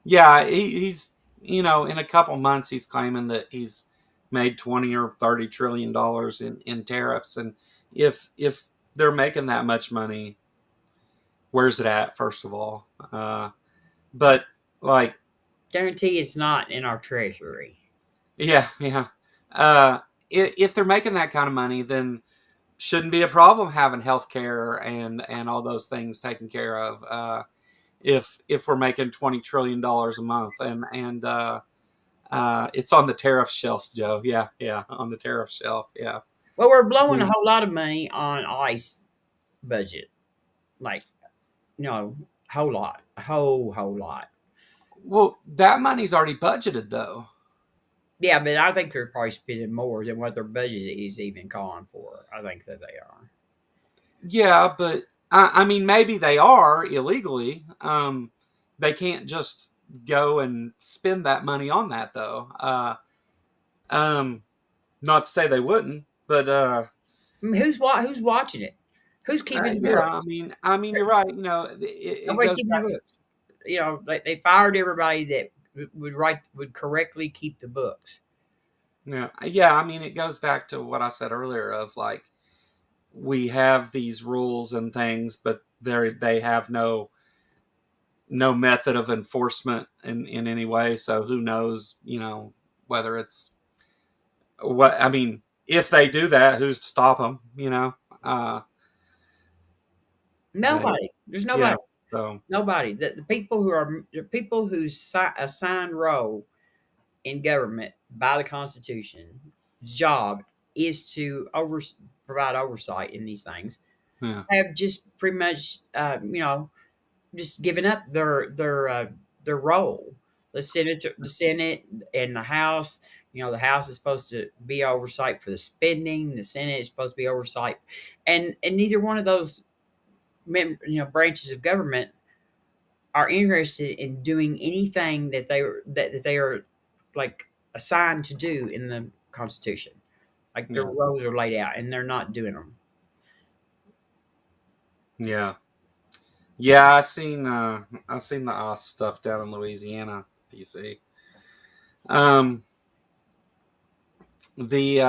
yeah. He's in a couple months he's claiming that he's made 20 or 30 trillion dollars in tariffs. And if they're making that much money, where's it at, first of all? But like, Guarantee it's not in our treasury. yeah, yeah. Uh, if they're making that kind of money, then shouldn't be a problem having health care and all those things taken care of. If we're making $20 trillion a month, and it's on the tariff shelf, Joe. Yeah, yeah, on the tariff shelf. Yeah, Well, we're blowing a yeah. whole lot of money on ICE budget. Like, a whole lot. Well, that money's already budgeted, though. Yeah, but I think they're probably spending more than what their budget is even calling for. I think that they are. Yeah, but I mean, maybe they are illegally. They can't just go and spend that money on that, though. Um, Not to say they wouldn't, but I mean, who's watching it? Who's keeping the yeah. books? I mean, you're right. It Nobody's goes keeping back. the books. They fired everybody that would correctly keep the books. Yeah, yeah. I mean, it goes back to what I said earlier of like we have these rules and things, but they have no method of enforcement in any way. So who knows? Whether it's what I mean. If they do that, who's to stop them? They Nobody. There's Yeah. nobody. So Nobody. The people whose assigned role in government by the Constitution job is to provide oversight in these things yeah, have just pretty much just given up their role. The Senate and the House. The House is supposed to be oversight for the spending. The Senate is supposed to be oversight, and neither one of those branches of government are interested in doing anything that they are like assigned to do in the Constitution. Like their yeah, roles are laid out, and they're not doing them. yeah, yeah. I seen the Oz stuff down in Louisiana, PC. Um, the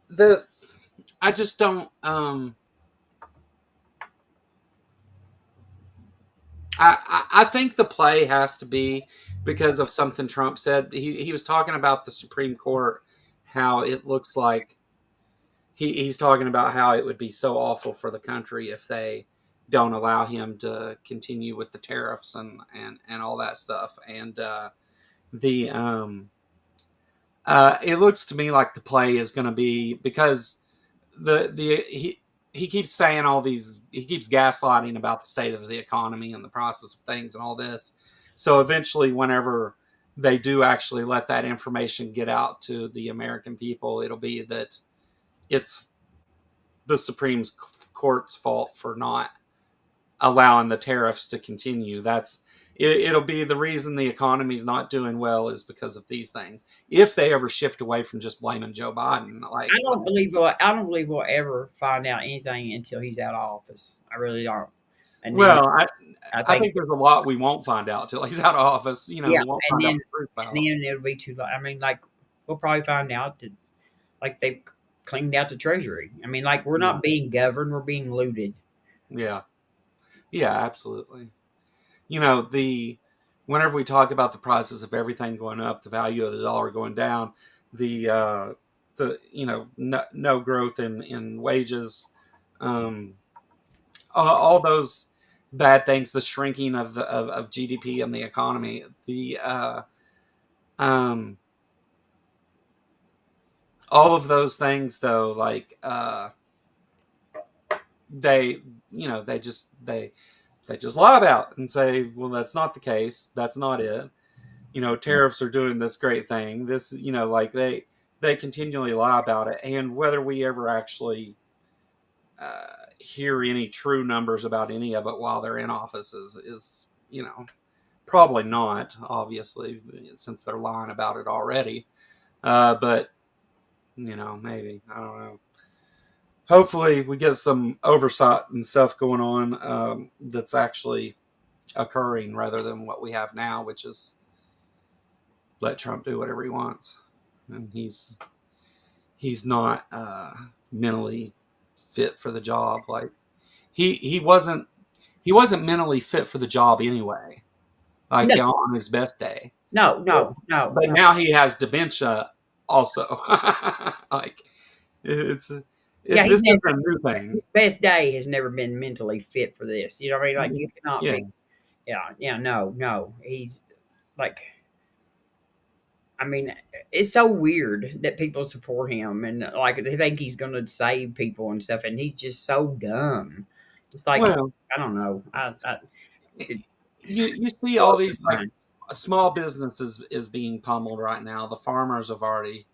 the I just don't. I think the play has to be because of something Trump said. He was talking about the Supreme Court, how it looks like he's talking about how it would be so awful for the country if they don't allow him to continue with the tariffs and all that stuff. And the it looks to me like the play is going to be, because the he keeps saying all these, he keeps gaslighting about the state of the economy and the process of things and all this. So eventually, whenever they do actually let that information get out to the American people, it'll be that it's the Supreme Court's fault for not allowing the tariffs to continue. It'll be the reason the economy's not doing well is because of these things. If they ever shift away from just blaming Joe Biden, like, I don't believe we'll ever find out anything until he's out of office. I really don't. And then well, I I think, think there's a lot we won't find out till he's out of office. yeah, We won't and find out then the truth and about. then it'll be too late. I mean, like we'll probably find out that like they cleaned out the treasury. I mean, like we're Yeah, not being governed; we're being looted. yeah, yeah, absolutely. The whenever we talk about the process of everything going up, the value of the dollar going down, the no growth in wages, um, all those bad things, the shrinking of GDP and the economy, the um, all of those things, though, like they they just lie about and say, well, that's not the case, that's not it. Tariffs are doing this great thing. This, like they continually lie about it, and whether we ever actually hear any true numbers about any of it while they're in office is probably not, obviously, since they're lying about it already. But maybe, I don't know. Hopefully, we get some oversight and stuff going on, that's actually occurring rather than what we have now, which is let Trump do whatever he wants, and he's not mentally fit for the job. Like he wasn't mentally fit for the job anyway. Like No, on his best day, no, no, no, but no. now he has dementia also. Like it's Yeah, this isn't a new his thing. best day has never been mentally fit for this. You know what I mean? Like you cannot Yeah, be. Yeah, yeah, no, no. He's like, I mean, it's so weird that people support him and like they think he's going to save people and stuff, and he's just so dumb. Just like well, I don't know. It you see all blows these, my like, mind. small businesses is being pummeled right now. The farmers have already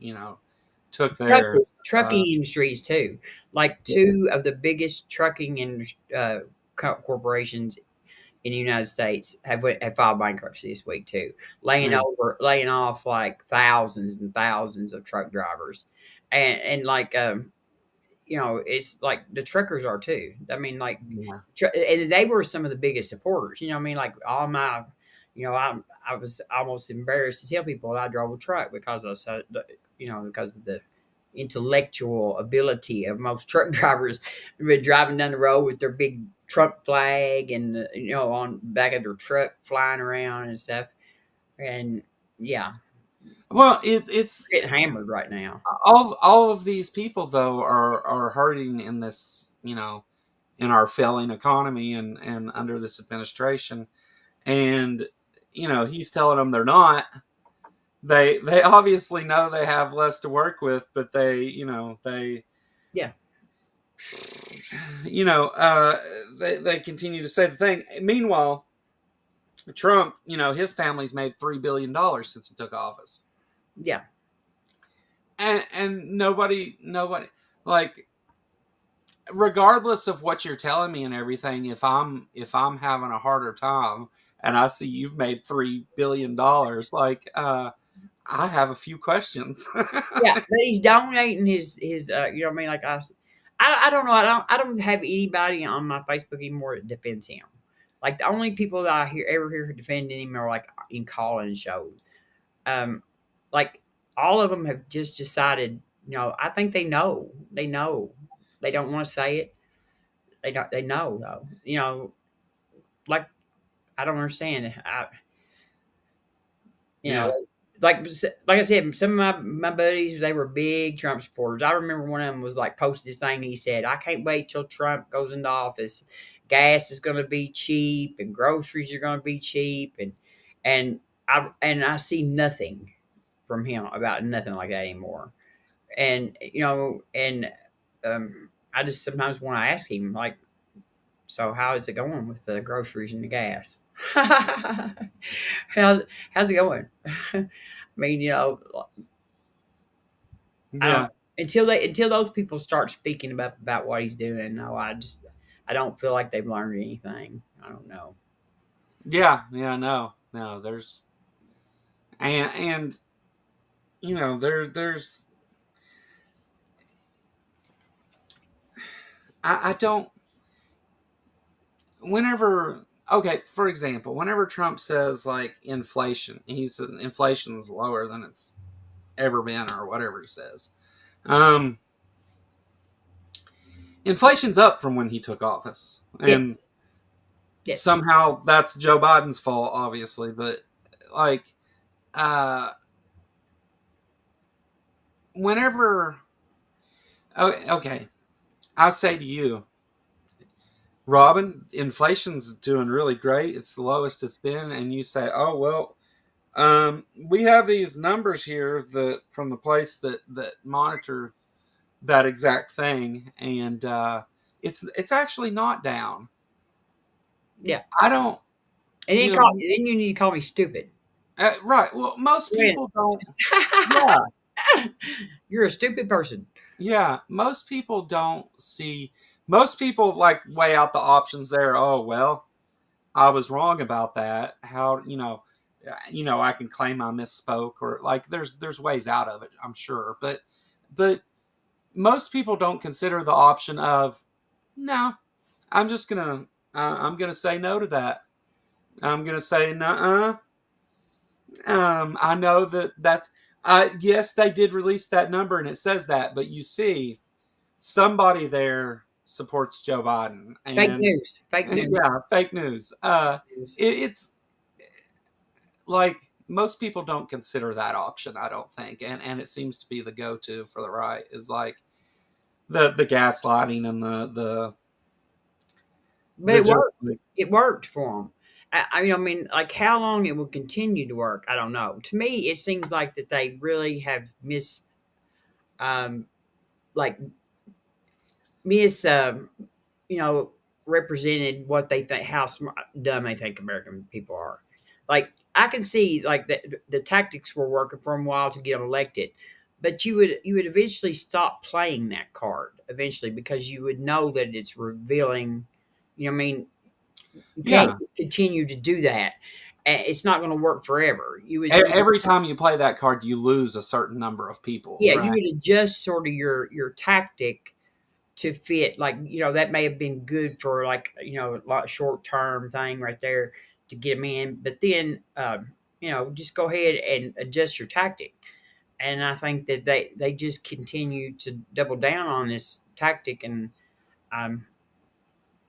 took theirs. Trucking industries too. Like two of the biggest trucking corporations in the United States have filed bankruptcy this week too, Yeah, laying off like thousands and thousands of truck drivers, and like it's like the truckers are too. I mean, like, yeah, and they were some of the biggest supporters. You know, what I mean, like all my, I was almost embarrassed to tell people I drove a truck because of because of the intellectual ability of most truck drivers. They're driving down the road with their big truck flag and on back of their truck flying around and stuff. And yeah, well, it's getting hammered right now. all of these people, though, are hurting in this, in our failing economy and under this administration. And he's telling them they're not. They obviously know they have less to work with, but Yeah, they continue to say the thing. Meanwhile, Trump, his family's made $3 billion since he took office, yeah, and nobody, like, regardless of what you're telling me and everything, if I'm having a harder time and I see you've made $3 billion, like, I have a few questions. yeah. But he's donating his. You know what I mean? Like I don't know. I don't have anybody on my Facebook anymore that defends him. Like the only people that ever hear defending him are like in call-in shows. Um, like all of them have just decided. I think they know. They know. They don't want to say it. They don't. They know though. Like I don't understand. You know, Yeah. like I said, some of my buddies they were big Trump supporters. I remember one of them was like posted this thing. He said, "I can't wait till Trump goes into office gas is going to be cheap and groceries are going to be cheap, and I see nothing from him about nothing like that anymore. And I just sometimes want to ask him, like, so how is it going with the groceries and the gas? How's it going? I mean, I don't Yeah, until those people start speaking about what he's doing. No, I don't feel like they've learned anything. I don't know. yeah, yeah. No, no. And there's I don't. Whenever okay, for example, whenever Trump says like inflation, he said inflation's lower than it's ever been, or whatever he says. Um, Inflation's up from when he took office, Yes, and yes, somehow that's Joe Biden's fault, obviously. But like, uh, whenever okay, I say to you, Robin, inflation's doing really great. It's the lowest it's been, and you say, "Oh well, we have these numbers here that from the place that monitor that exact thing, and it's actually not down." yeah. I don't, And you know, then you need to call me stupid. right. Well, most Wait. people don't. Yeah, You're a stupid person. yeah. Most people don't see. Most people like weigh out the options there. Oh well, I was wrong about that. How I can claim I misspoke, or like there's ways out of it. I'm sure, but most people don't consider the option of no. I'm just I'm gonna say no to that. I'm gonna say no. I know that's yes, they did release that number and it says that, but you see, somebody there supports Joe Biden, Fake and news. Fake news. yeah, fake news. It's like most people don't consider that option. I don't think, and it seems to be the go-to for the right is like the gaslighting and But the it just worked. It worked for them. I mean, like how long it will continue to work, I don't know. To me, it seems like that they really have um, like miss, you know, represented what they think, how dumb they think American people are. Like I can see like the tactics were working for a while to get them elected, but you would eventually stop playing that card eventually because you would know that it's revealing. I mean, you can't yeah. just continue to do that. It's not going to work forever. You would Every time you play that card, you lose a certain number of people, yeah, you right? would adjust sort of your tactic to fit. Like that may have been good for like a lot short term thing right there to get them in, but then just go ahead and adjust your tactic. And I think that they just continue to double down on this tactic, and um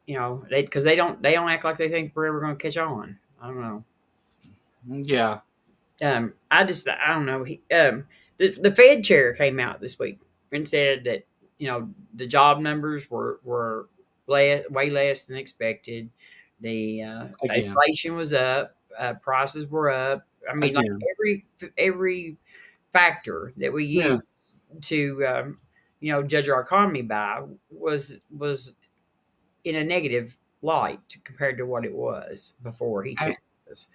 they because they don't act like they think we're ever going to catch on. I don't know. Yeah. I don't know. The Fed chair came out this week and said that the job numbers were way less than expected. The Again. inflation was up, prices were up. I mean, like Again. every factor that we Yeah. use to judge our economy by was in a negative light compared to what it was before he took office.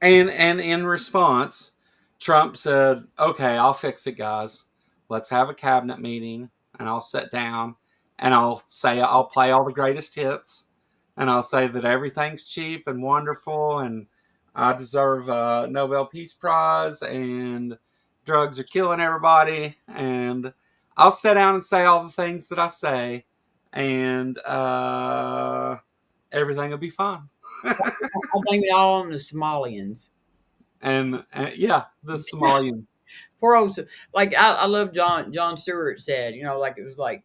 And in response, Trump said, "Okay, I'll fix it, guys. Let's have a cabinet meeting, and I'll sit down, and I'll play all the greatest hits, and I'll say that everything's cheap and wonderful, and I deserve a Nobel Peace Prize, and drugs are killing everybody, and I'll sit down and say all the things that I say, and everything will be fine." I blame it all on the Somalians. And yeah, the Somalians. Poor old, like I love John Stewart said, like it was like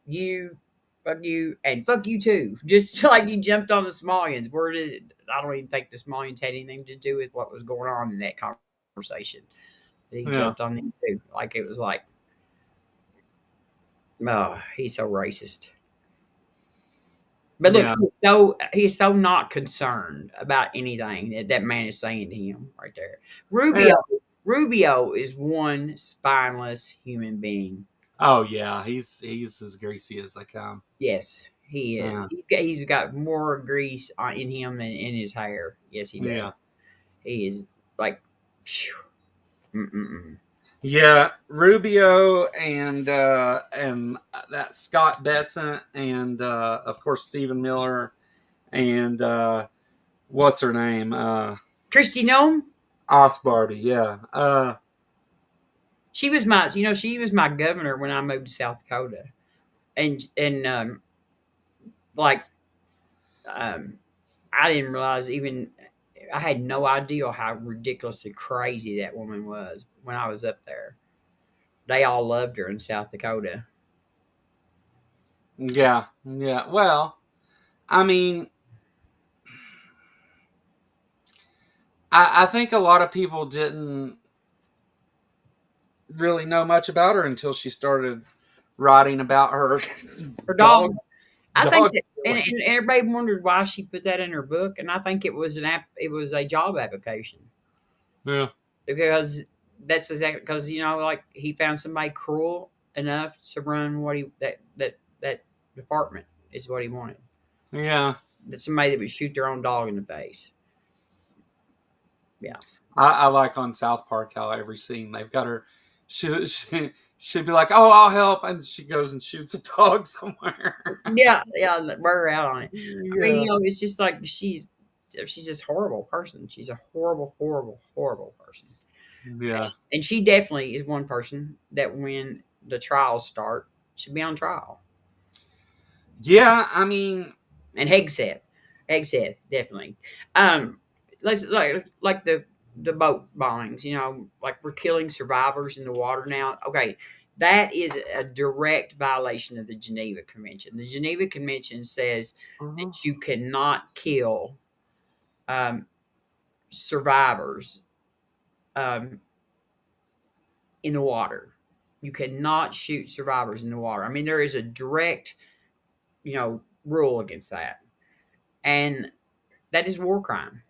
you, fuck you, and fuck you too. Just like he jumped on the Somalians. Where did I don't even think the Somalians had anything to do with what was going on in that conversation. He Yeah, jumped on them too. Like it was like, oh, he's so racist. But look, Yeah. he's so not concerned about anything that man is saying to him right there. Yeah. Rubio is one spineless human being. Oh yeah, he's as greasy as they come. Yes, he is. Yeah. He's got more grease in him than in his hair. Yes, he Yeah. does. He is like, phew, mm-mm-mm. Yeah, Rubio and that Scott Bessent and of course Stephen Miller and what's her name? Christy Nome. Osbarty, yeah. She was my governor when I moved to South Dakota, and like um, I didn't realize even I had no idea how ridiculously crazy that woman was when I was up there. They all loved her in South Dakota. Yeah, yeah. Well, I mean, I think a lot of people didn't really know much about her until she started writing about her Her dog. dog I think dog that, killing. and everybody wondered why she put that in her book, and I think it was it was a job application Yeah, because that's exactly because like he found somebody cruel enough to run what he that department is what he wanted. yeah. That somebody that would shoot their own dog in the face. Yeah. I like on South Park how every scene they've got her. She'd be like, "Oh, I'll help," and she goes and shoots a dog somewhere. Yeah, yeah, wear her out on it. I mean, Yeah, it's just like she's just a horrible person. She's a horrible, horrible, horrible person. yeah, And she definitely is one person that when the trials start, should be on trial. yeah. I mean, And Hegseth, definitely. Um, like the boat bombings. Like we're killing survivors in the water now. Okay, that is a direct violation of the Geneva Convention. The Geneva Convention says mhm. that you cannot kill um, survivors um, in the water. You cannot shoot survivors in the water. I mean, there is a direct, rule against that, and that is war crime.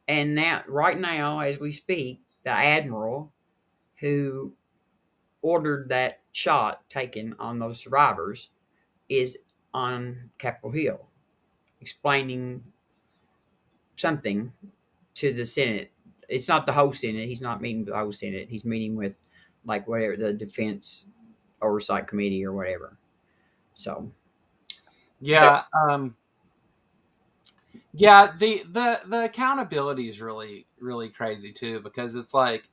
And now, right now, as we speak, the admiral who ordered that shot taken on those survivors is on Capitol Hill explaining something to the Senate. It's not the whole Senate. He's not meeting with the whole Senate. He's meeting with like whatever the Defense Oversight Committee or whatever. So, but Yeah, yeah. The accountability is really crazy too because it's like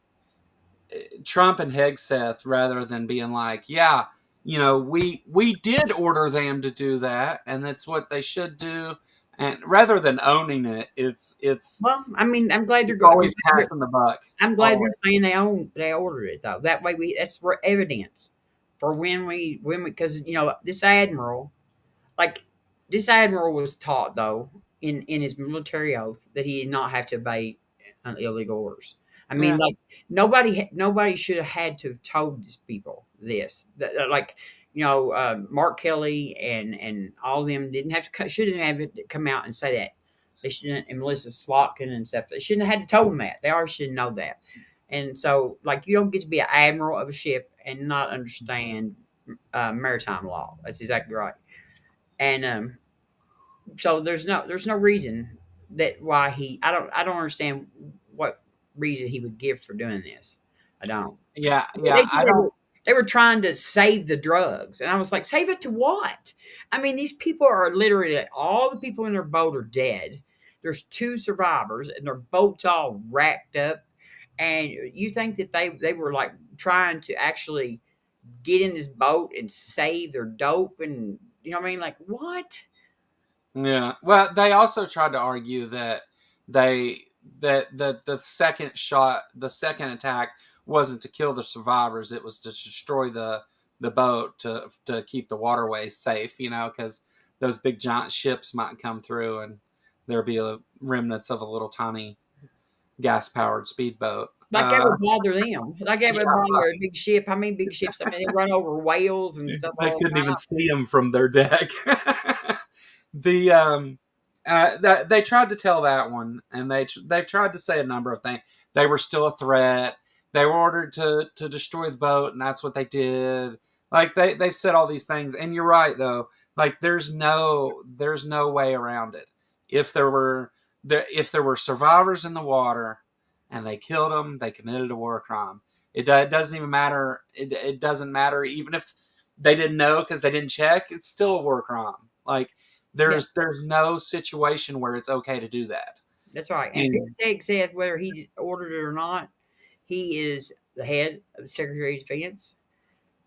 Trump and Hegseth rather than being like, yeah, we did order them to do that, and that's what they should do, and rather than owning it, it's well, I mean, I'm glad it's always they're passing the buck. I'm glad Always. they're saying they ordered it though. That way that's for evidence for when we because this admiral like this admiral was taught though in his military oath that he did not have to obey illegal orders. I mean, Yeah, like nobody should have had to have told these people this. Like Mark Kelly and all of them didn't have to shouldn't have come out and say that. They shouldn't, and Melissa Slotkin and stuff. They shouldn't have had to tell them that. They already should know that. And so, like, you don't get to be an admiral of a ship and not understand maritime law. That's exactly right. And so there's no reason that why I don't understand what reason he would give for doing this. I don't. yeah, They yeah. said I don't. they were trying to save the drugs, and I was like, save it to what? I mean, these people are literally all the people in their boat are dead. There's two survivors, and their boat's all racked up. And you think that they were like trying to actually get in this boat and save their dope, and what I mean? Like what? Yeah. Well, they also tried to argue that they that the second shot, the second attack wasn't to kill the survivors; it was to destroy the boat to keep the waterways safe. Because those big giant ships might come through and there'd be remnants of a little tiny gas powered speedboat. Like that would bother them. Like that would Yeah, bother a big ship. How many big ships? I mean, they run over whales and stuff they all the couldn't even time. see them from their deck. The they tried to tell that one, and they've tried to say a number of things. They were still a threat. They were ordered to destroy the boat, and that's what they did. Like they've said all these things, and you're right though. Like there's no way around it. If there were survivors in the water, and they killed them, they committed a war crime. It doesn't even matter. It doesn't matter even if they didn't know because they didn't check. It's still a war crime. Like Yeah, there's no situation where it's okay to do that. that's right. And And Pete said whether he ordered it or not, he is the head of the Secretary of Defense,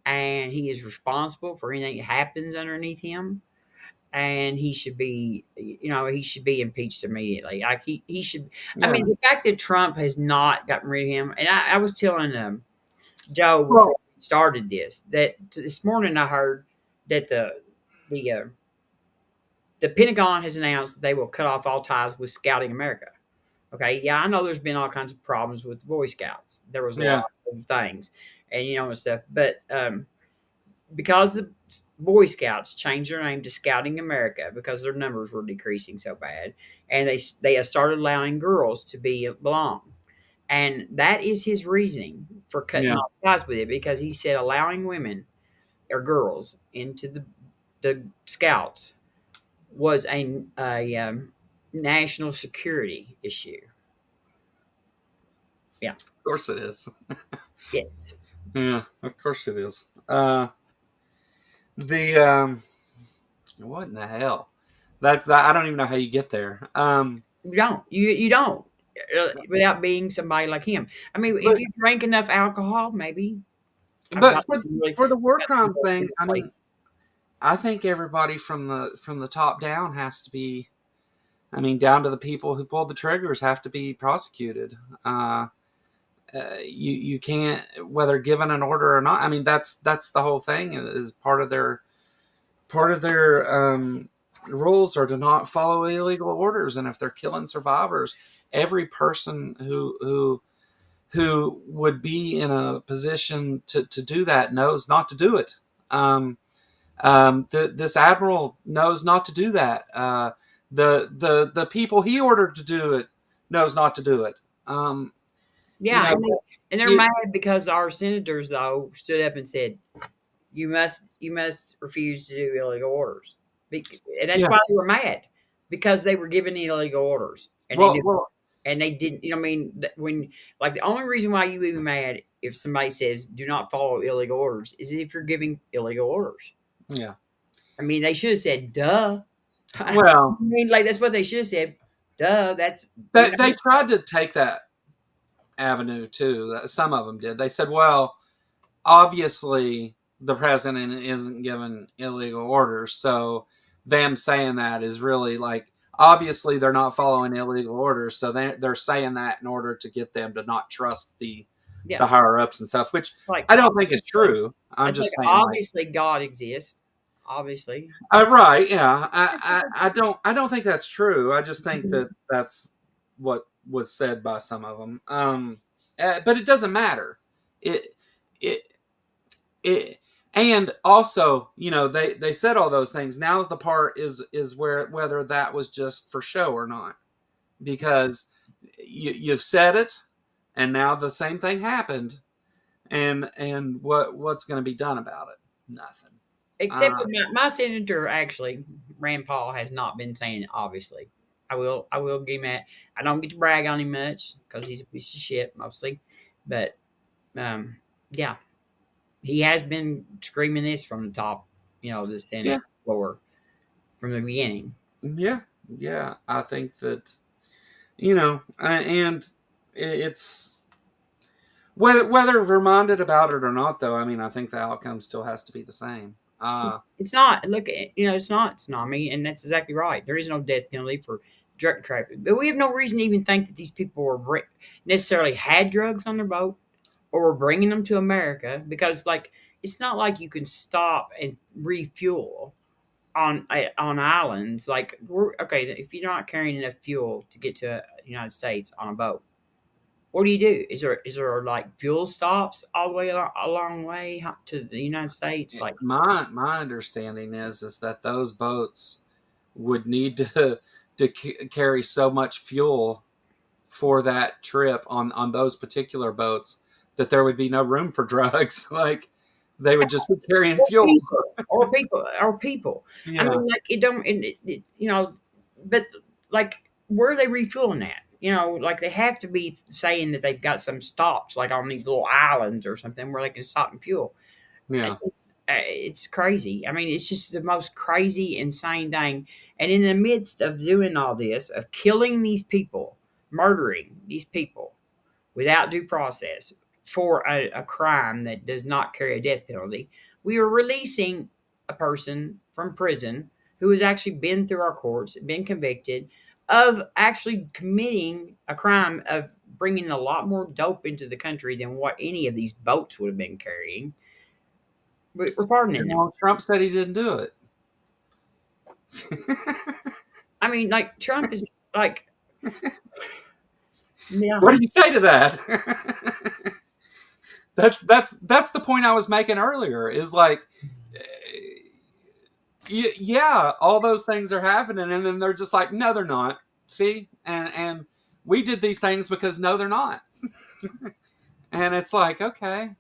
and he is responsible for anything that happens underneath him. And he should be, he should be impeached immediately. Like he should. I yeah, mean, the fact that Trump has not gotten rid of him, and I was telling Joe before well, we started that this morning I heard that the uh, the Pentagon has announced that they will cut off all ties with Scouting America. Okay, yeah, I know there's been all kinds of problems with the Boy Scouts. There was a yeah, lot of things, and stuff, but because the Boy Scouts changed their name to Scouting America because their numbers were decreasing so bad, and they have started allowing girls to belong, and that is his reasoning for cutting yeah. off ties with it because he said allowing women or girls into the Scouts was a national security issue. Yeah. Of course it is. Yes. Yeah, of course it is. The what in the hell? That I don't even know how you get there. You don't. You don't without being somebody like him. I mean, if But you drink enough alcohol, maybe I've but got some really for the war got some crime really thing, good I mean, places. I think everybody from the top down has to be. I mean, down to the people who pulled the triggers have to be prosecuted. You can't whether given an order or not. I mean, that's the whole thing. Is part of their rules are to not follow illegal orders, and if they're killing survivors, every person who would be in a position to do that knows not to do it. This admiral knows not to do that. The people he ordered to do it knows not to do it. Um, you Yeah, know, and they're it, mad because our senators though stood up and said you must refuse to do illegal orders, and that's yeah. why they were mad because they were given illegal orders and they knew. Well, And they didn't, I mean, when, like, the only reason why you even mad if somebody says do not follow illegal orders is if you're giving illegal orders. yeah. I mean, they should have said, duh. I Well, mean, like, that's what they should have said. Duh. That's, they tried to take that avenue too. Some of them did. They said, well, obviously the president isn't given illegal orders, so them saying that is really like obviously they're not following illegal orders, so they're saying that in order to get them to not trust yeah. the higher ups and stuff, which Like, I don't think is obviously, true. I'm it's like, just saying like obviously, God exists. Obviously. right, yeah. I don't think that's true. I just think that that's what was said by some of them. But it doesn't matter. It it it and also they said all those things. Now the part is where whether that was just for show or not, because you've said it, and now the same thing happened, and what's going to be done about it? Nothing. Except Uh, for my senator, actually, Rand Paul has not been saying it, obviously. I will give him that. I don't get to brag on him much because he's a piece of shit mostly. But, um, yeah, he has been screaming this from the top, the yeah, Senate floor from the beginning. yeah, yeah. I think that and it's whether reminded about it or not, though. I mean, I think the outcome still has to be the same. It's not. Look, it's not tsunami, and that's exactly right. There is no death penalty for drug trafficking, but we have no reason to even think that these people were necessarily had drugs on their boat or were bringing them to America because, like, it's not like you can stop and refuel on islands. Like, okay, if you're not carrying enough fuel to get to the United States on a boat, what do you do? Is there like fuel stops all the way a long way to the United States? Like, my understanding is that those boats would need to carry so much fuel for that trip on those particular boats that there would be no room for drugs. Like they would just be carrying Or fuel. people, or people, or people. I Yeah, mean, like it don't, you know, but like where are they refueling at? You know, like they have to be saying that they've got some stops, like on these little islands or something, where they can stop and fuel. yeah. It's crazy. I mean, it's just the most crazy, insane thing. And in the midst of doing all this, of killing these people, murdering these people without due process for a crime that does not carry a death penalty, we are releasing a person from prison who has actually been through our courts, been convicted of actually committing a crime of bringing a lot more dope into the country than what any of these boats would have been carrying. We're pardoning them. Well, Trump said he didn't do it. I mean, like Trump is like, yeah, What do you say to that? That's the point I was making earlier. Is like, yeah, all those things are happening, and then they're just like, no, they're not. See, and we did these things because no, they're not. And it's like, okay,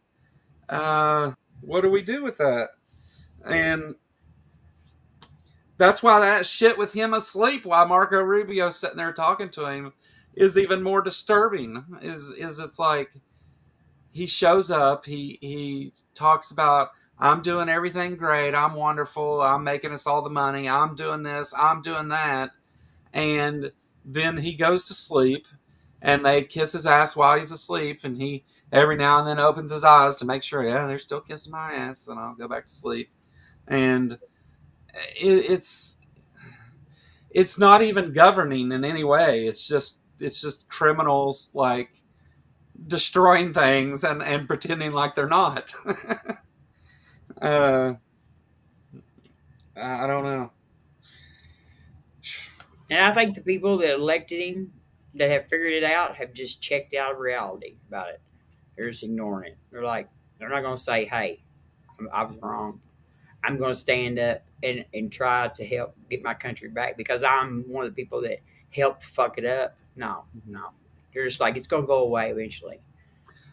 what do we do with that? And that's why that shit with him asleep while Marco Rubio's sitting there talking to him is even more disturbing. Is it's like he shows up, he talks about, I'm doing everything great, I'm wonderful, I'm making us all the money, I'm doing this, I'm doing that, and then he goes to sleep, and they kiss his ass while he's asleep, and he every now and then opens his eyes to make sure, yeah, they're still kissing my ass, and I'll go back to sleep. And it's not even governing in any way. It's just criminals like destroying things and pretending like they're not. uh, I don't know. and I think the people that elected him, that have figured it out, have just checked out of reality about it. They're just ignoring it. They're like, they're not going to say, "Hey, I was wrong." I'm going to stand up and try to help get my country back because I'm one of the people that helped fuck it up. No, no. You're just like, it's going to go away eventually.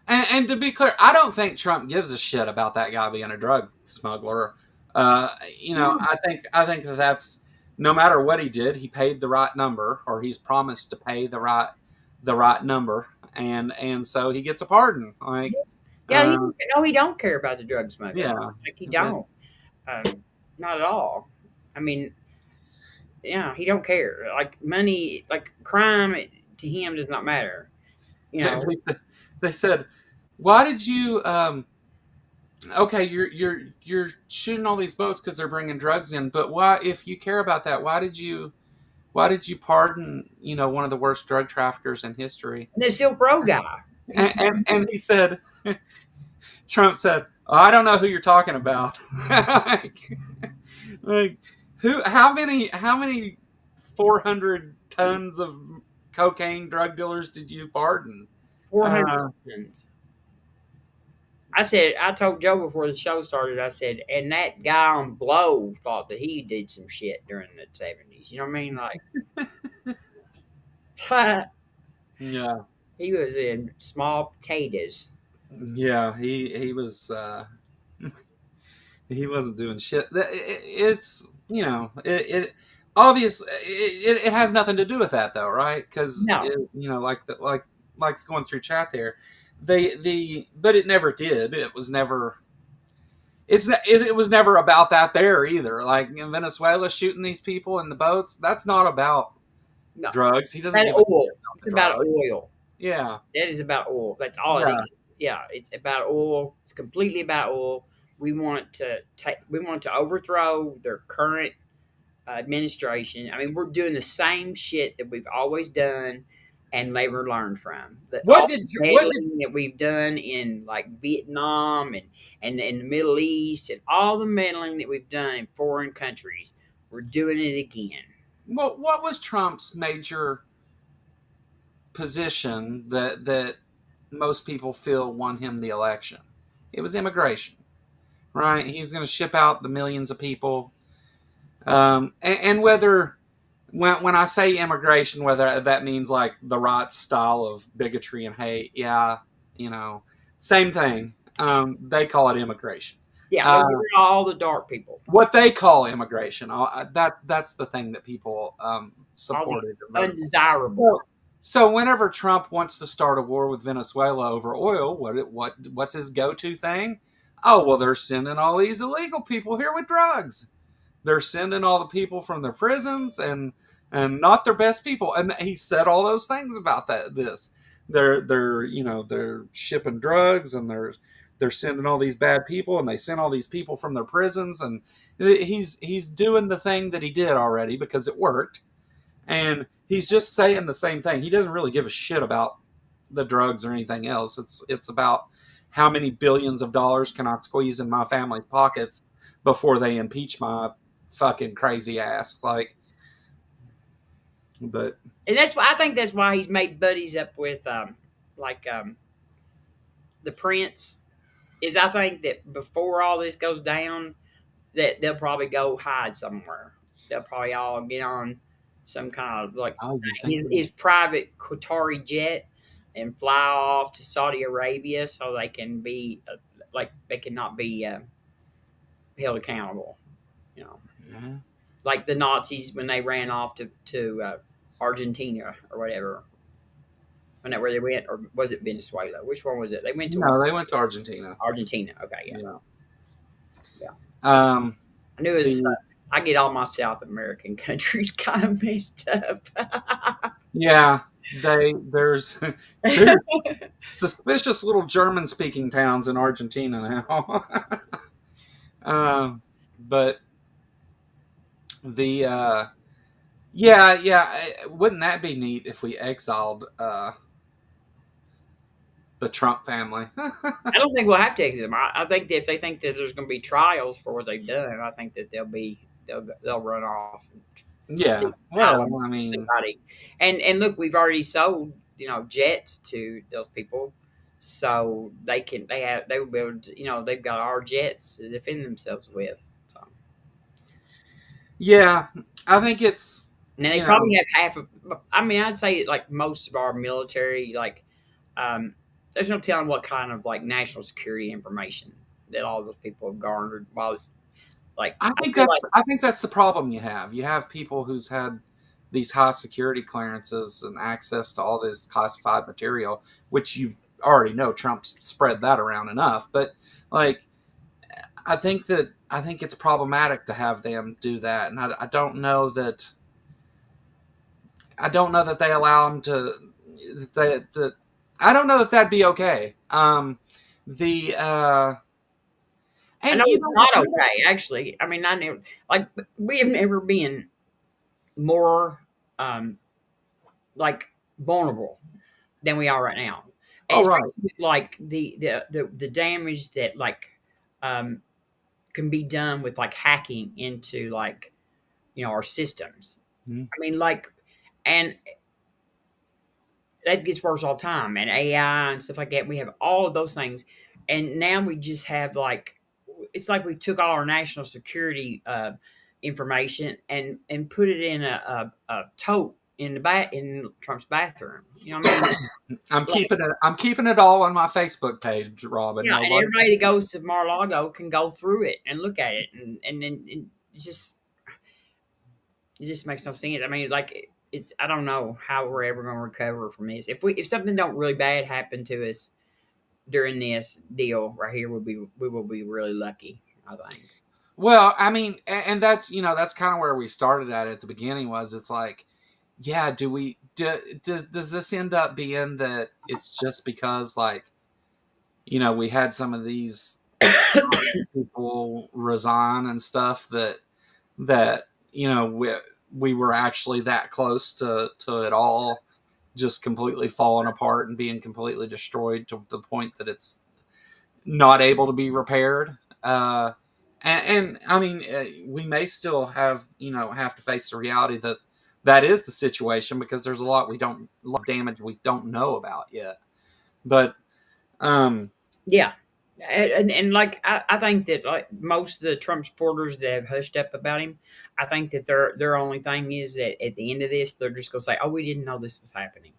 And to be clear, I don't think Trump gives a shit about that guy being a drug smuggler. Uh, No. I think that's no matter what he did, he paid the right number, or he's promised to pay the right number, and so he gets a pardon. Like, Yeah, uh, he don't care about the drug smuggling. yeah, Like he but don't. Not at all. I mean, yeah, he don't care. Like money, like crime to him does not matter. You know, they said, why did you? Okay, you're shooting all these boats because they're bringing drugs in, but why? If you care about that, why did you pardon one of the worst drug traffickers in history? the Silk Road guy. And he said, Trump said, oh, I don't know who you're talking about. like who? How many 400 tons of cocaine drug dealers did you pardon? 400 Uh, tons. I told Joe before the show started, I said, and that guy on Blow thought that he did some shit during the 70s. You know what I mean? Like, yeah, he was in small potatoes. yeah, he was. He wasn't doing shit. It's it obvious. It has nothing to do with that though, right? Because No, like it's going through chat there. But it never did. It was never. It was never about that there either. Like in Venezuela shooting these people in the boats. That's not about no. drugs. He doesn't That give a shit oil. about It's the about drug. oil. Yeah, That is about oil. That's all it yeah. is. Yeah, it's about oil. It's completely about oil. We want to take. We want to overthrow their current administration. I mean, we're doing the same shit that we've always done and never learned from. What All did the what did meddling that we've done in like Vietnam and in the Middle East and all the meddling that we've done in foreign countries, we're doing it again. what was Trump's major position that most people feel won him the election? It was immigration, right? He's going to ship out the millions of people. And whether when I say immigration, whether that means like the right style of bigotry and hate, yeah, you know, same thing. They call it immigration. Yeah, Uh, but get rid of all the dark people, what they call immigration, that's the thing that people all the supported and voted for. undesirables. So whenever Trump wants to start a war with Venezuela over oil, what's his go-to thing? Oh, well, they're sending all these illegal people here with drugs. They're sending all the people from their prisons and not their best people. And he said all those things about this. They're shipping drugs and they're sending all these bad people and they sent all these people from their prisons and he's doing the thing that he did already because it worked and he's just saying the same thing. He doesn't really give a shit about the drugs or anything else. It's about how many billions of dollars can I squeeze in my family's pockets before they impeach my fucking crazy ass. Like, but And that's why I think that's why he's made buddies up with like the prince. Is I think that before all this goes down, that they'll probably go hide somewhere. They'll probably all get on some kind of like oh, you think? his private Qatari jet and fly off to Saudi Arabia so they can be like they cannot be held accountable. You know, Yeah. like the Nazis when they ran off to Argentina or whatever. When that where they went, or was it Venezuela? Which one was it? They went to No, they went to Argentina. Argentina. Okay, yeah, Yeah. yeah. Um. I knew it was. The I get all my South American countries kind of messed up. yeah. There's suspicious little German speaking towns in Argentina now. But the yeah, wouldn't that be neat if we exiled the Trump family? I don't think we'll have to exit them. I think that if they think that there's going to be trials for what they've done, I think that they'll run off and Yeah. seek Well, asylum I with mean, somebody. And look, we've already sold jets to those people, so they will be able to, they've got our jets to defend themselves with. So yeah, I think it's now they you know, probably have half of. I mean, I'd say like most of our military, like um, there's no telling what kind of like national security information that all those people have garnered. While like I feel like I think that's the problem you have. You have people who's had these high security clearances and access to all this classified material, which you already know Trump's spread that around enough. But like, I think it's problematic to have them do that, and I don't know that they allow them to that I don't know that that'd be okay. The I know and you it's know not you know okay. Actually, I mean, I never like we have never been more um, like vulnerable than we are right now, and all especially right. with like the damage that like um, can be done with like hacking into like our systems. Mhm. I mean, like, and that gets worse all the time, and AI and stuff like that. We have all of those things, and now we just have like it's like we took all our national security information and put it in a tote in the in Trump's bathroom. You know what I mean? Like, I'm keeping it all on my Facebook page, Robin. yeah, and Nobody. everybody that goes to Mar-a-Lago can go through it and look at it, and then it just makes no sense. I mean, like it's I don't know how we're ever going to recover from this. If something don't really bad happen to us during this deal right here, we will be really lucky. I think. Well, I mean, and that's that's kind of where we started at the beginning. Was it's like, yeah, does this end up being that it's just because like we had some of these people resign and stuff that we were actually that close to it all just completely falling apart and being completely destroyed to the point that it's not able to be repaired. And I mean, we may still have have to face the reality that that is the situation because there's a lot of damage we don't know about yet. But um, Yeah, And like I think that like most of the Trump supporters that have hushed up about him, I think that their only thing is that at the end of this, they're just gonna say, "Oh, we didn't know this was happening."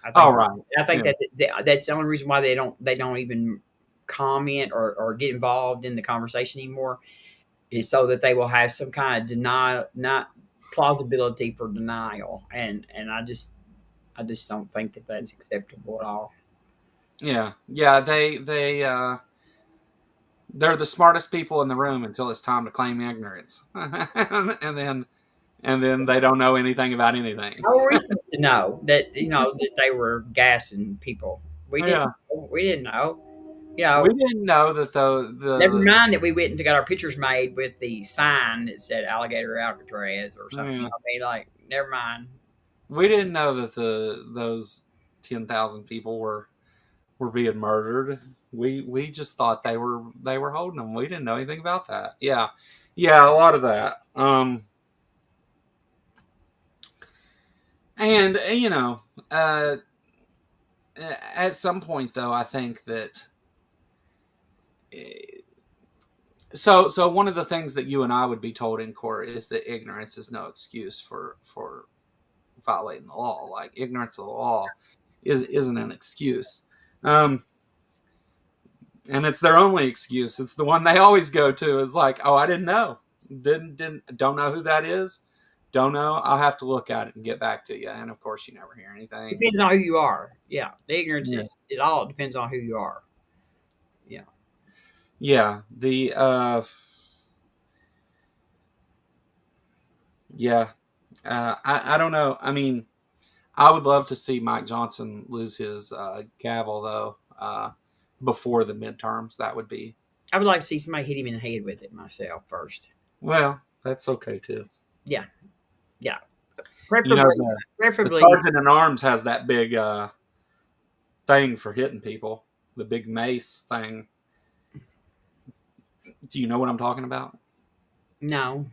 I All think right. I think Yeah. that's the only reason why they don't even comment or get involved in the conversation anymore is so that they will have some kind of denial, not plausibility for denial, and I just don't think that that's acceptable at all. Yeah. Yeah. They're the smartest people in the room until it's time to claim ignorance, and then they don't know anything about anything. How were we supposed to know that that they were gassing people? We didn't. Yeah. We didn't know. You We know, didn't know that never the mind that we went and got our pictures made with the sign that said Alligator Alcatraz or something. yeah, I mean, like, never mind. we didn't know that those 10,000 people were being murdered. We just thought they were holding them. We didn't know anything about that. Yeah, yeah, a lot of that. And uh, at some point though, I think that so one of the things that you and I would be told in court is that ignorance is no excuse for violating the law. Like ignorance of the law isn't an excuse. Um, and it's their only excuse. It's the one they always go to. Is like, oh, I didn't know, didn't don't know who that is, don't know. I'll have to look at it and get back to you. And of course, you never hear anything. Depends on who you are. Yeah, the ignorance Yeah, is it all depends on who you are. Yeah, yeah. Yeah. I don't know. I mean, I would love to see Mike Johnson lose his gavel though before the midterms. That would be I would like to see somebody hit him in the head with it myself first. well. That's okay too. Yeah, yeah. You know, Preferably, the preferably. sergeant in arms has that big thing for hitting people. The big mace thing. Do you know what I'm talking about? No.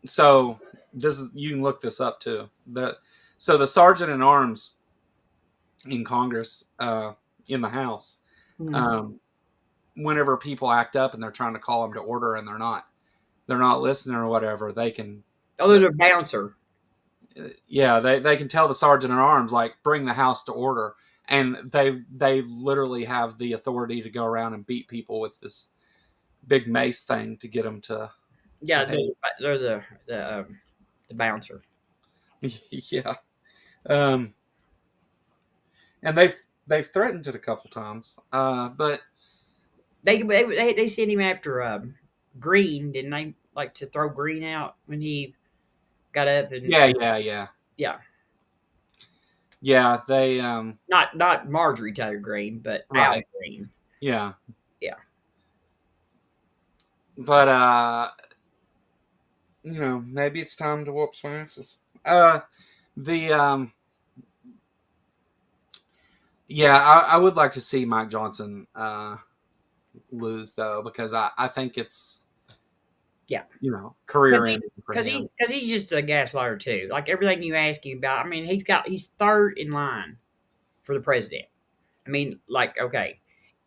So this is you can look this up too. The sergeant in arms in Congress, in the House, Mhm. um, whenever people act up and they're trying to call them to order and they're not listening or whatever, they can Oh, there's a bouncer. yeah, they can tell the sergeant at arms like bring the house to order, and they literally have the authority to go around and beat people with this big mace thing to get them to Yeah, behave. they're the bouncer. Yeah, um, and they've threatened it a couple times, but They sent him after Green, didn't they? Like to throw Green out when he got up yeah, and yeah, yeah, yeah, yeah, they not Marjorie Taylor Green, but Al right, Green. yeah, Yeah, but maybe it's time to whoop some asses. The Yeah, I would like to see Mike Johnson lose though, because I think it's yeah. career ending for him. Because he's just a gaslighter too. Like everything you ask him about, I mean, he's third in line for the president. I mean, like okay,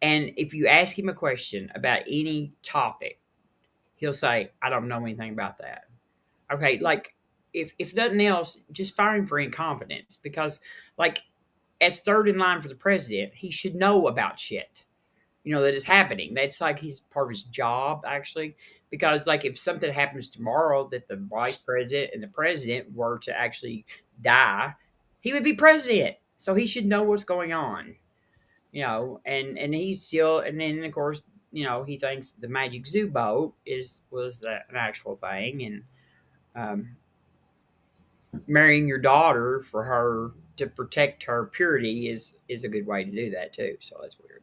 and if you ask him a question about any topic, he'll say, "I don't know anything about that." Okay, like if nothing else, just fire him for incompetence because like as third in line for the president, he should know about shit. That is happening. That's like he's part of his job actually. Because like if something happens tomorrow that the vice president and the president were to actually die, he would be president. So he should know what's going on. And he's still and then of course, he thinks the magic zoo boat was an actual thing and um, marrying your daughter for her to protect her purity is a good way to do that too. So that's weird.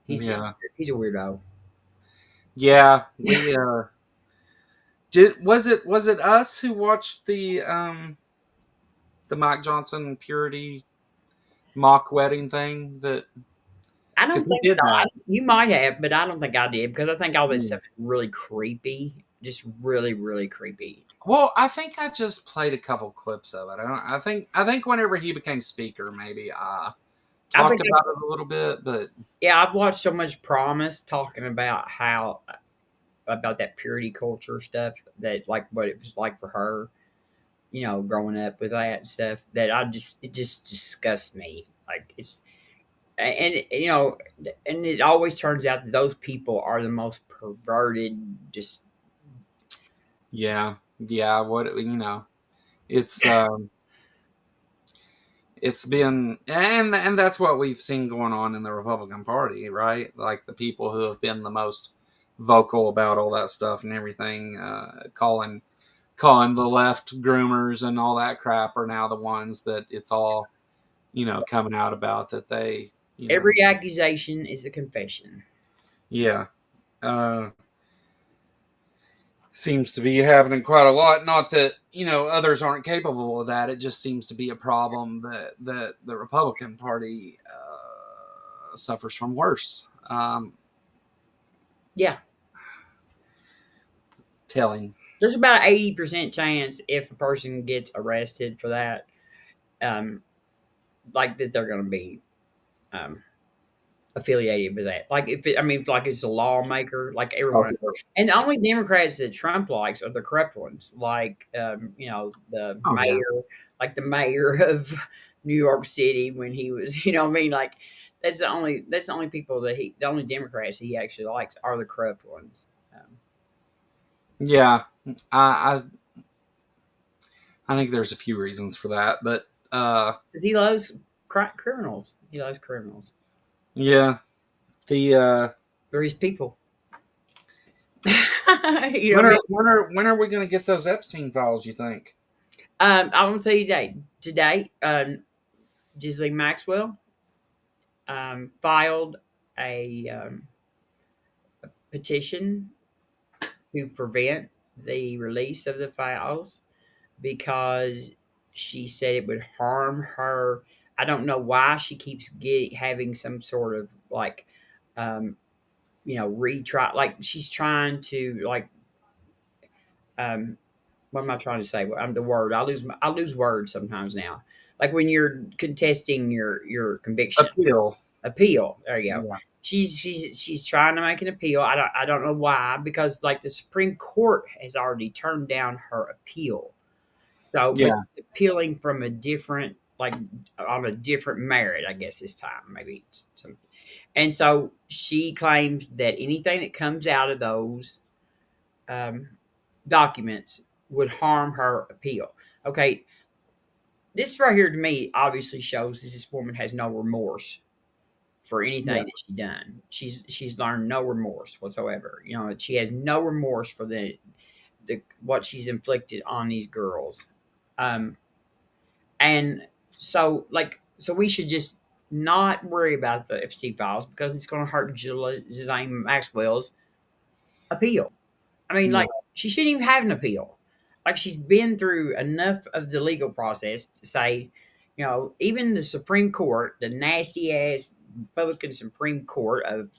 Yeah, He's a weirdo. yeah. We did. Was it us who watched the Mike Johnson purity mock wedding thing? That I because don't he think so. did that. You might have, but I don't think I did because I think all this Hmm. stuff is really creepy. Just really, really creepy. Well, I think I just played a couple clips of it. I think whenever he became speaker, maybe I I talked think, about it a little bit, but yeah, I've watched so much Promise talking about how about that purity culture stuff that like what it was like for her, growing up with that stuff that it just disgusts me. Like it's and it always turns out that those people are the most perverted. Just yeah, yeah. It's it's been and that's what we've seen going on in the Republican Party, right? Like the people who have been the most vocal about all that stuff and everything, calling the left groomers and all that crap are now the ones that it's all coming out about that they every accusation is a confession. yeah. Uh, Seems to be happening quite a lot. Not that others aren't capable of that. It just seems to be a problem that the Republican Party suffers from worse. Yeah, Telling. there's about 80% chance if a person gets arrested for that, um, like that they're going to be um, affiliated with that. Like like it's a lawmaker, like everyone. And the only Democrats that Trump likes are the corrupt ones, like the Oh yeah, mayor, like the mayor of New York City when he was, like that's the only people the only Democrats he actually likes are the corrupt ones. yeah. I I think there's a few reasons for that, but Because he loves criminals. He loves criminals. yeah. The They're his people. You know what I mean? when are we going to get those Epstein files? You think? I want to tell you today, Ghislaine Maxwell filed a petition to prevent the release of the files because she said it would harm her. I don't know why she keeps having some sort of like, um, retry. Like she's trying to um, what am I trying to say? I'm the word. I lose words sometimes now. Like when you're contesting your conviction. Appeal. Appeal. There you go. Yeah. She's trying to make an appeal. I don't know why because like the Supreme Court has already turned down her appeal. So, but Yeah. she's appealing from a different like on a different merit, I guess this time maybe some. And so she claims that anything that comes out of those um, documents would harm her appeal. Okay, this right here to me obviously shows that this woman has no remorse for Yeah. anything that she done. She's learned no remorse whatsoever. She has no remorse for the what she's inflicted on these girls. Um, and so we should just not worry about the Epstein files because it's going to hurt Ghislaine Maxwell's appeal. I mean, Yeah. like she shouldn't even have an appeal. Like she's been through enough of the legal process to say, even the Supreme Court, the nasty ass Republican Supreme Court of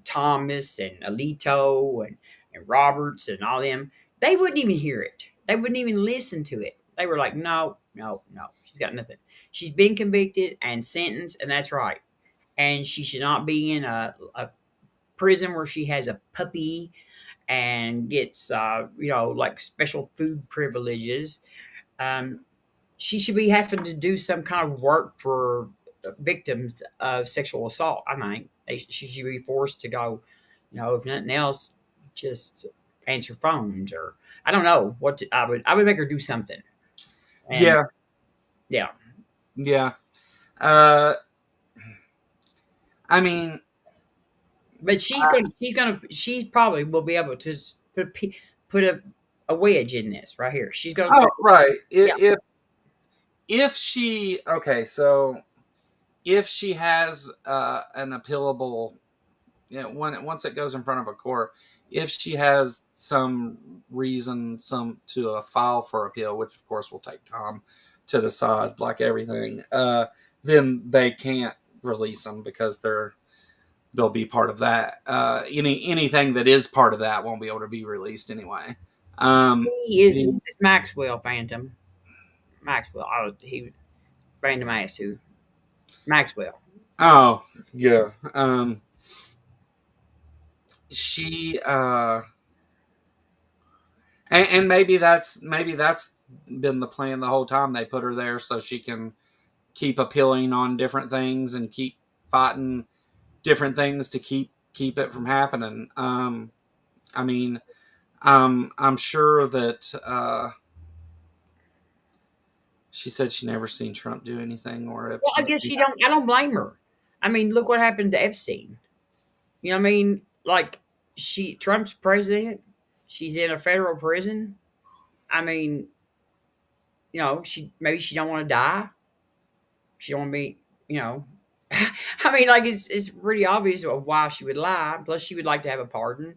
Thomas and Alito and Roberts and all them, they wouldn't even hear it. They wouldn't even listen to it. They were like, no, no, no. She's got nothing. She's been convicted and sentenced, and that's right. And she should not be in a prison where she has a puppy and gets like special food privileges. Um, she should be having to do some kind of work for victims of sexual assault. I mean, she should be forced to go, if nothing else, just answer phones or I don't know what I would make her do something. And Yeah. yeah, Yeah. Uh, I mean, but she probably will be able to put a wedge in this right here. She's gonna oh, right. yeah. If she okay, so if she has an appealable, once it goes in front of a court, if she has some reason to file for appeal, which of course will take time to decide, like everything, then they can't release them because they'll be part of that. Anything that is part of that won't be able to be released anyway. He is The it's Maxwell Phantom. Maxwell. He random ass who. Maxwell. Oh, yeah. She and maybe that's been the plan the whole time. They put her there so she can keep appealing on different things and keep fighting different things to keep it from happening. I mean, I'm sure that she said she never seen Trump do anything or Well, I Epstein. guess you don't. I don't blame her. I mean, look what happened to Epstein. You know what I mean? Like Trump's president. She's in a federal prison. I mean, she don't want to die. She don't want to be. You know, I mean, like it's pretty obvious of why she would lie. Plus, she would like to have a pardon.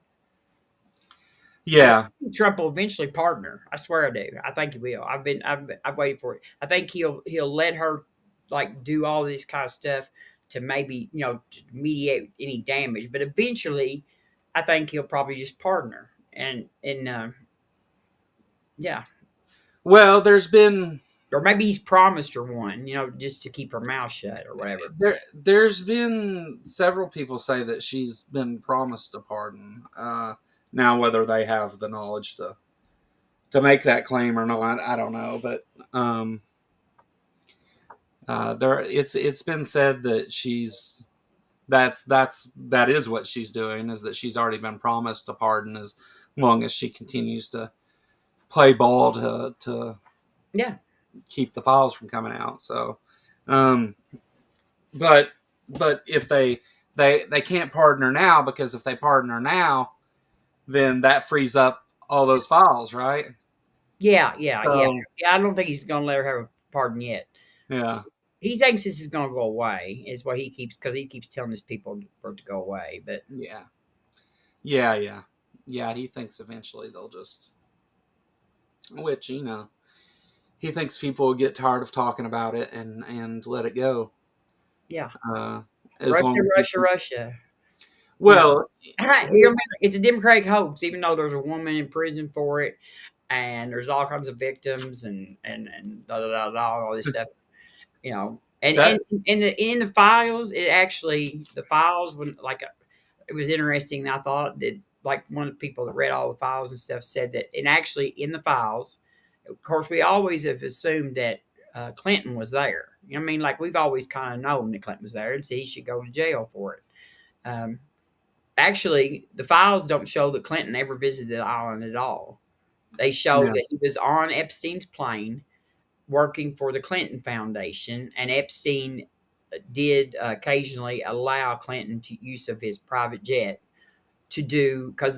And I Yeah. think Trump will eventually pardon her. I swear I do. I think he will. I've waited for it. I think he'll let her like do all this kind of stuff to maybe to mediate any damage. But eventually, I think he'll probably just pardon her. And yeah, Well, or maybe he's promised her one. Just to keep her mouth shut or whatever. there's been several people say that she's been promised a pardon. Now, whether they have the knowledge to make that claim or not, I don't know. But it's been said that that is what she's doing, is that she's already been promised a pardon as long as she continues to play ball to Yeah, keep the files from coming out. So, um, but if they can't pardon her now, because if they pardon her now, then that frees up all those files, right? yeah. So I don't think he's gonna let her have a pardon yet. yeah, He thinks this is going to go away, is what he keeps, because he keeps telling his people for it to go away. But yeah, yeah. He thinks eventually they'll just, which he thinks people will get tired of talking about it and let it go. yeah, Uh, as Russia, long as Russia, Russia. You know, well, it's a Democratic hoax, even though there's a woman in prison for it, and there's all kinds of victims and all this stuff. And that in the files, the files when it was interesting. I thought that like one of the people that read all the files and stuff said that, and actually in the files, of course, we always have assumed that Clinton was there. You know what I mean? Like we've always kind of known that Clinton was there, and so he should go to jail for it. Um, Actually, the files don't show that Clinton ever visited the island at all. They show yeah, that he was on Epstein's plane working for the Clinton Foundation, and Epstein did occasionally allow Clinton to use of his private jet to do, because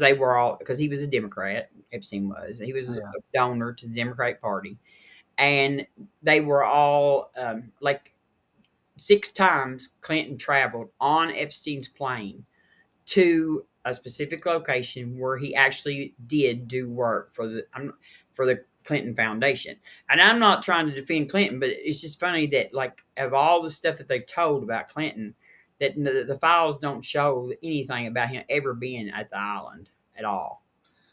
he was a Democrat. Epstein was. He was a yeah, donor to the Democratic Party, and they were all like 6 times Clinton traveled on Epstein's plane to a specific location where he actually did do work for the Clinton Foundation. And I'm not trying to defend Clinton, but it's just funny that like of all the stuff that they've told about Clinton, that the files don't show anything about him ever being at the island at all.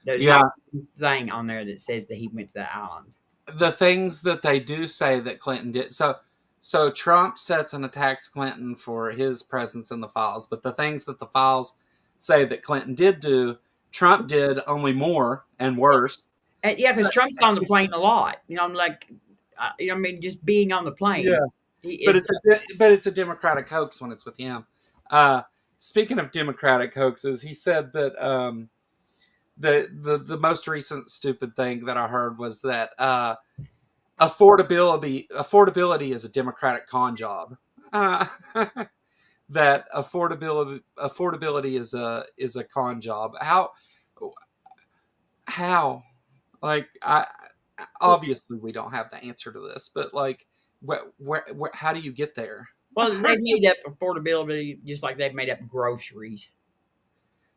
There's yeah. not one thing on there that says that he went to that island. The things that they do say that Clinton did. So Trump sets and attacks Clinton for his presence in the files, but the things that the files say that Clinton did do, Trump did only more and worse. And yeah, because Trump's on the plane a lot. I'm like, I mean, just being on the Yeah, plane he but is. it's a Democratic hoax when it's with him. Uh, Speaking of Democratic hoaxes, he said that the most recent stupid thing that I heard was that affordability is a Democratic con job. Uh, that affordability is a con job. How like I obviously we don't have the answer to this, but like where how do you get there? Well, they've made up affordability just like they've made up groceries.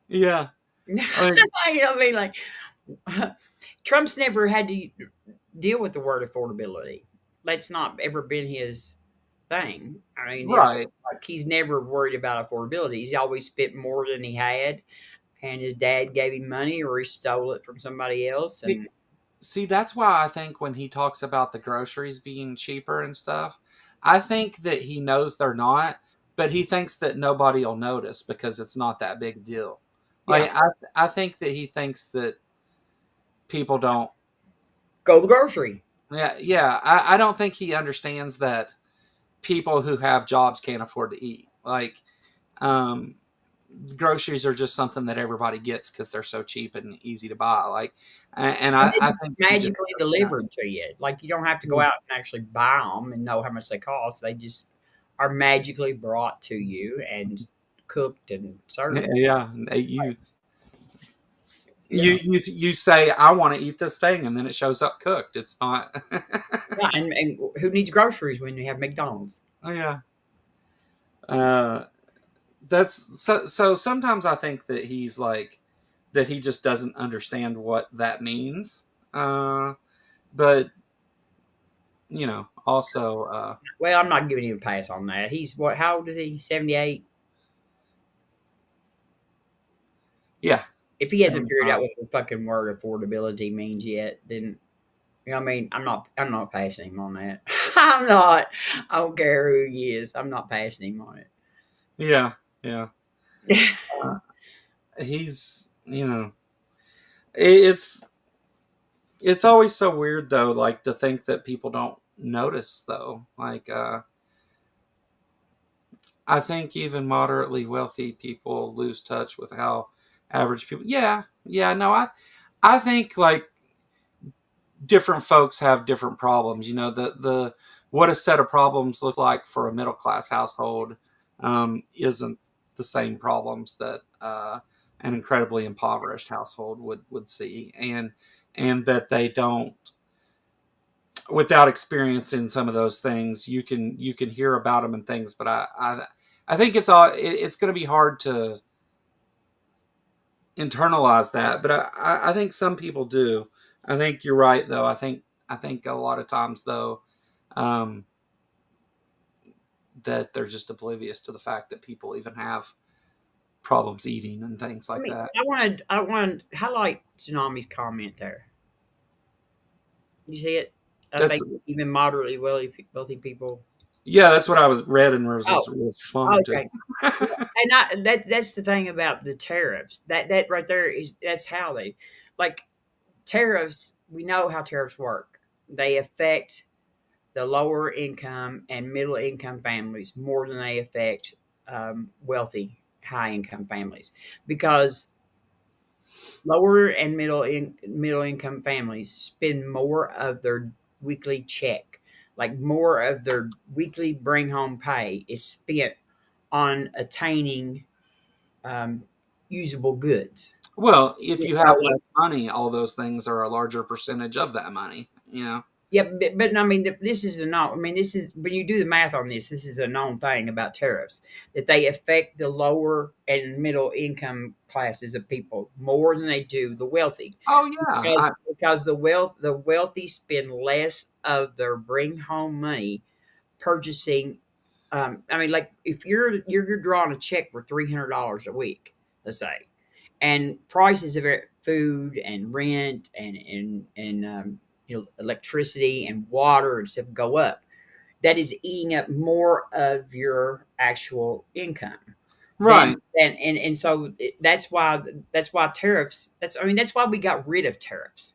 Yeah, You like know what I mean? Like, Trump's never had to deal with the word affordability. That's not ever been his thing. I mean, right. like he's never worried about affordability. He's always spent more than he had, and his dad gave him money or he stole it from somebody else. See, And see, that's why I think when he talks about the groceries being cheaper and stuff, I think that he knows they're not, but he thinks that nobody will notice because it's not that big a deal. Yeah, Like I think that he thinks that people don't. go to the grocery. Yeah. I don't think he understands that people who have jobs can't afford to eat. Like, um, groceries are just something that everybody gets because they're so cheap and easy to buy. Like, and And I then think he just magically delivered to you. Like you don't have to go yeah. out and actually buy them and know how much they cost. They just are magically brought to you and cooked and served. Yeah, Yeah, you say I want to eat this thing, and then it shows up cooked. It's not. yeah. And who needs groceries when you have McDonald's? Oh yeah. Uh, that's so. Sometimes I think that he's like that. He just doesn't understand what that means. But also, Well, I'm not giving him a pass on that. He's what? How old is he? 78. yeah, If he hasn't figured out 75. what the fucking word affordability means yet, then you know what I mean. I'm not passing him on that. I'm not. I don't care who he is. I'm not passing him on Yeah, yeah. it. He's it's always so weird though, like to think that people don't notice though. Like I think even moderately wealthy people lose touch with how average people. Yeah, yeah. No, I think like different folks have different problems. The what a set of problems look like for a middle class household isn't the same problems that an incredibly impoverished household would see, and that they don't, without experiencing some of those things, you can hear about them and things, but I think it's going to be hard to internalize that, but I think some people do. I think you're right though. I think a lot of times though, um, that they're just oblivious to the fact that people even have problems eating and things I like mean, that. I want to highlight Tsunami's comment there. You see it? I That's think even moderately wealthy people. Yeah, that's what I was read and Oh, was responding to. okay. And that's the thing about the tariffs. That right there is that's how they like tariffs. We know how tariffs work. They affect the lower income and middle income families more than they affect wealthy high income families because lower and middle income families spend more of their weekly check, like more of their weekly bring home pay is spent on attaining um, usable goods. Well, if Yeah, you have less money, all those things are a larger percentage of that money. yeah, but I mean, this is a known. I mean, this is when you do the math on this. This is a known thing about tariffs that they affect the lower and middle income classes of people more than they do the wealthy. Oh yeah, Because the wealthy spend less of their bring home money purchasing. I mean, like if you're drawing a check for $300 a week, let's say, and prices of food and rent and electricity and water and stuff go up. That is eating up more of your actual income right. and so that's why tariffs. That's why we got rid of tariffs.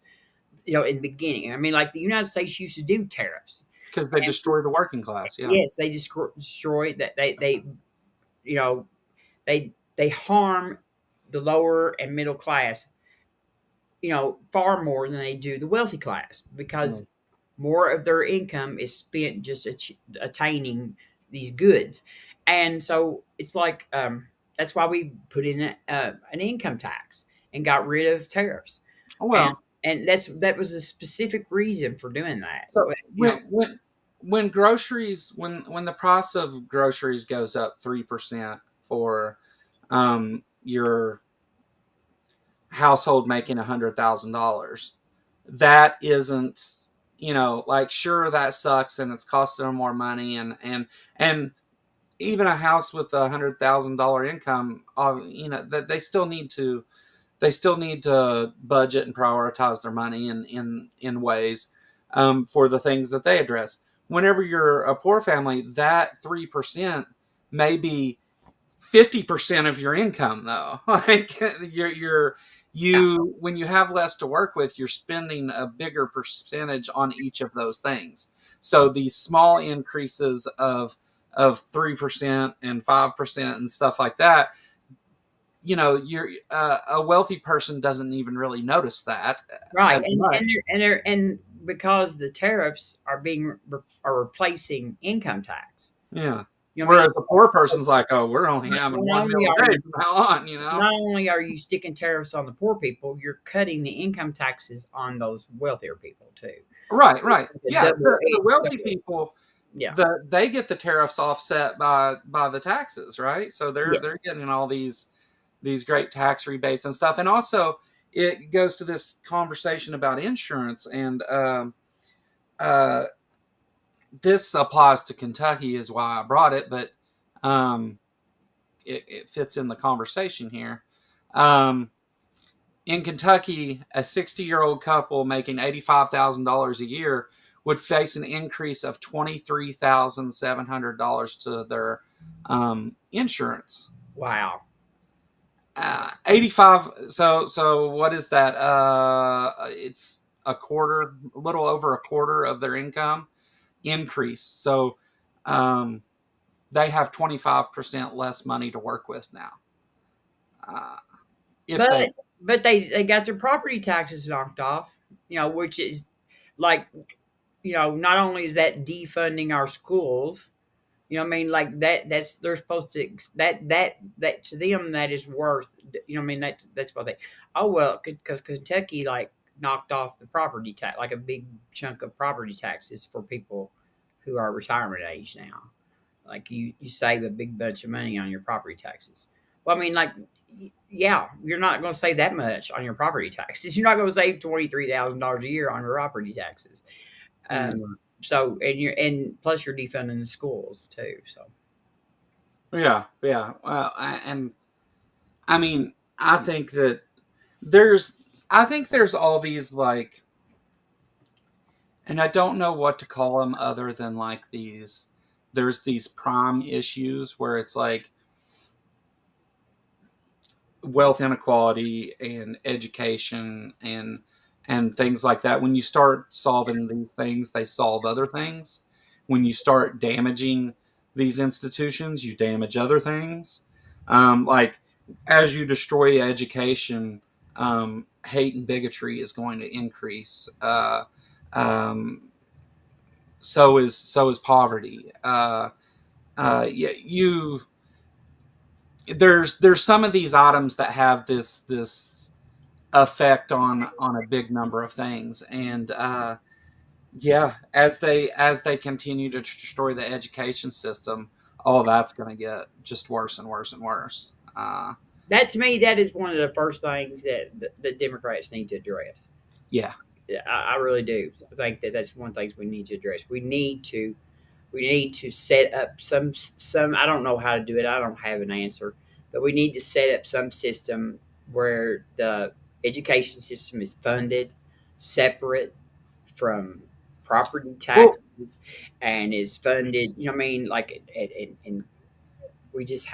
In the beginning, I mean, like the United States used to do tariffs, Because they and destroy the working class. Yeah. yes, they destroyed that. They you know they harm the lower and middle class, far more than they do the wealthy class because Mm. more of their income is spent just attaining these goods, and so it's like that's why we put in an income tax and got rid of tariffs, and Well, that was a specific reason for doing that. so But, when groceries when the price of groceries goes up 3% for your household making $100,000, that isn't, like, sure, that sucks and it's costing them more money, and even a house with $100,000 income, that they still need to budget and prioritize their money in ways, for the things that they address. whenever you're a poor family, that 3% may be 50% of your income, though. Like Yeah. you when you have less to work with, you're spending a bigger percentage on each of those things. So these small increases of 3% and 5% and stuff like that, you're a wealthy person doesn't even really notice that Right, as much. and because the tariffs are are replacing income tax. Yeah. You know what I Whereas mean? the poor person's like, oh, we're only Not, having not one only meal are a day you from now on. not only are you sticking tariffs on the poor people, you're cutting the income taxes on those wealthier people too. Right, right. The Yeah, double the edged wealthy sword. people, Yeah. they get the tariffs offset by the taxes, right? So Yes. they're getting all these great tax rebates and stuff. And also it goes to this conversation about insurance, and uh, this applies to Kentucky is why I brought it, but um, it fits in the conversation here. Um, in Kentucky, a 60-year-old couple making $85,000 a year would face an increase of $23,700 to their insurance. Wow. 85. So what is that? It's a little over a quarter of their income increase. So um, they have 25% less money to work with now. Uh, if But they they got their property taxes knocked off, which is like, not only is that defunding our schools, what I mean, like that's they're supposed to that to them that is worth, what I mean, that's what they, oh well, because Kentucky like knocked off the property tax, like a big chunk of property taxes for people who are retirement age now. Like you save a big bunch of money on your property taxes. Well, I mean, like, yeah, you're not going to save that much on your property taxes. You're not going to save $23,000 a year on your property taxes. Mm, So, and plus you're defunding the schools too. So yeah, yeah. And I mean, I think there's all these, like, and I don't know what to call them other than like these. There's these prime issues where it's like wealth inequality and education and things like that. When you start solving these things, they solve other things. When you start damaging these institutions, you damage other things. Like, as you destroy education, hate and bigotry is going to increase. Um, so is poverty. Yeah, there's some of these items that have this effect on a big number of things, and yeah, as they continue to destroy the education system, all that's going to get just worse and worse and worse. that to me, that is one of the first things that the Democrats need to address. Yeah, Yeah, I really do. I think that that's one of the things we need to address. We need to set up some. I don't know how to do it. I don't have an answer, but we need to set up some system where the education system is funded separate from property well, taxes and is funded. You know what I mean? Like, and we just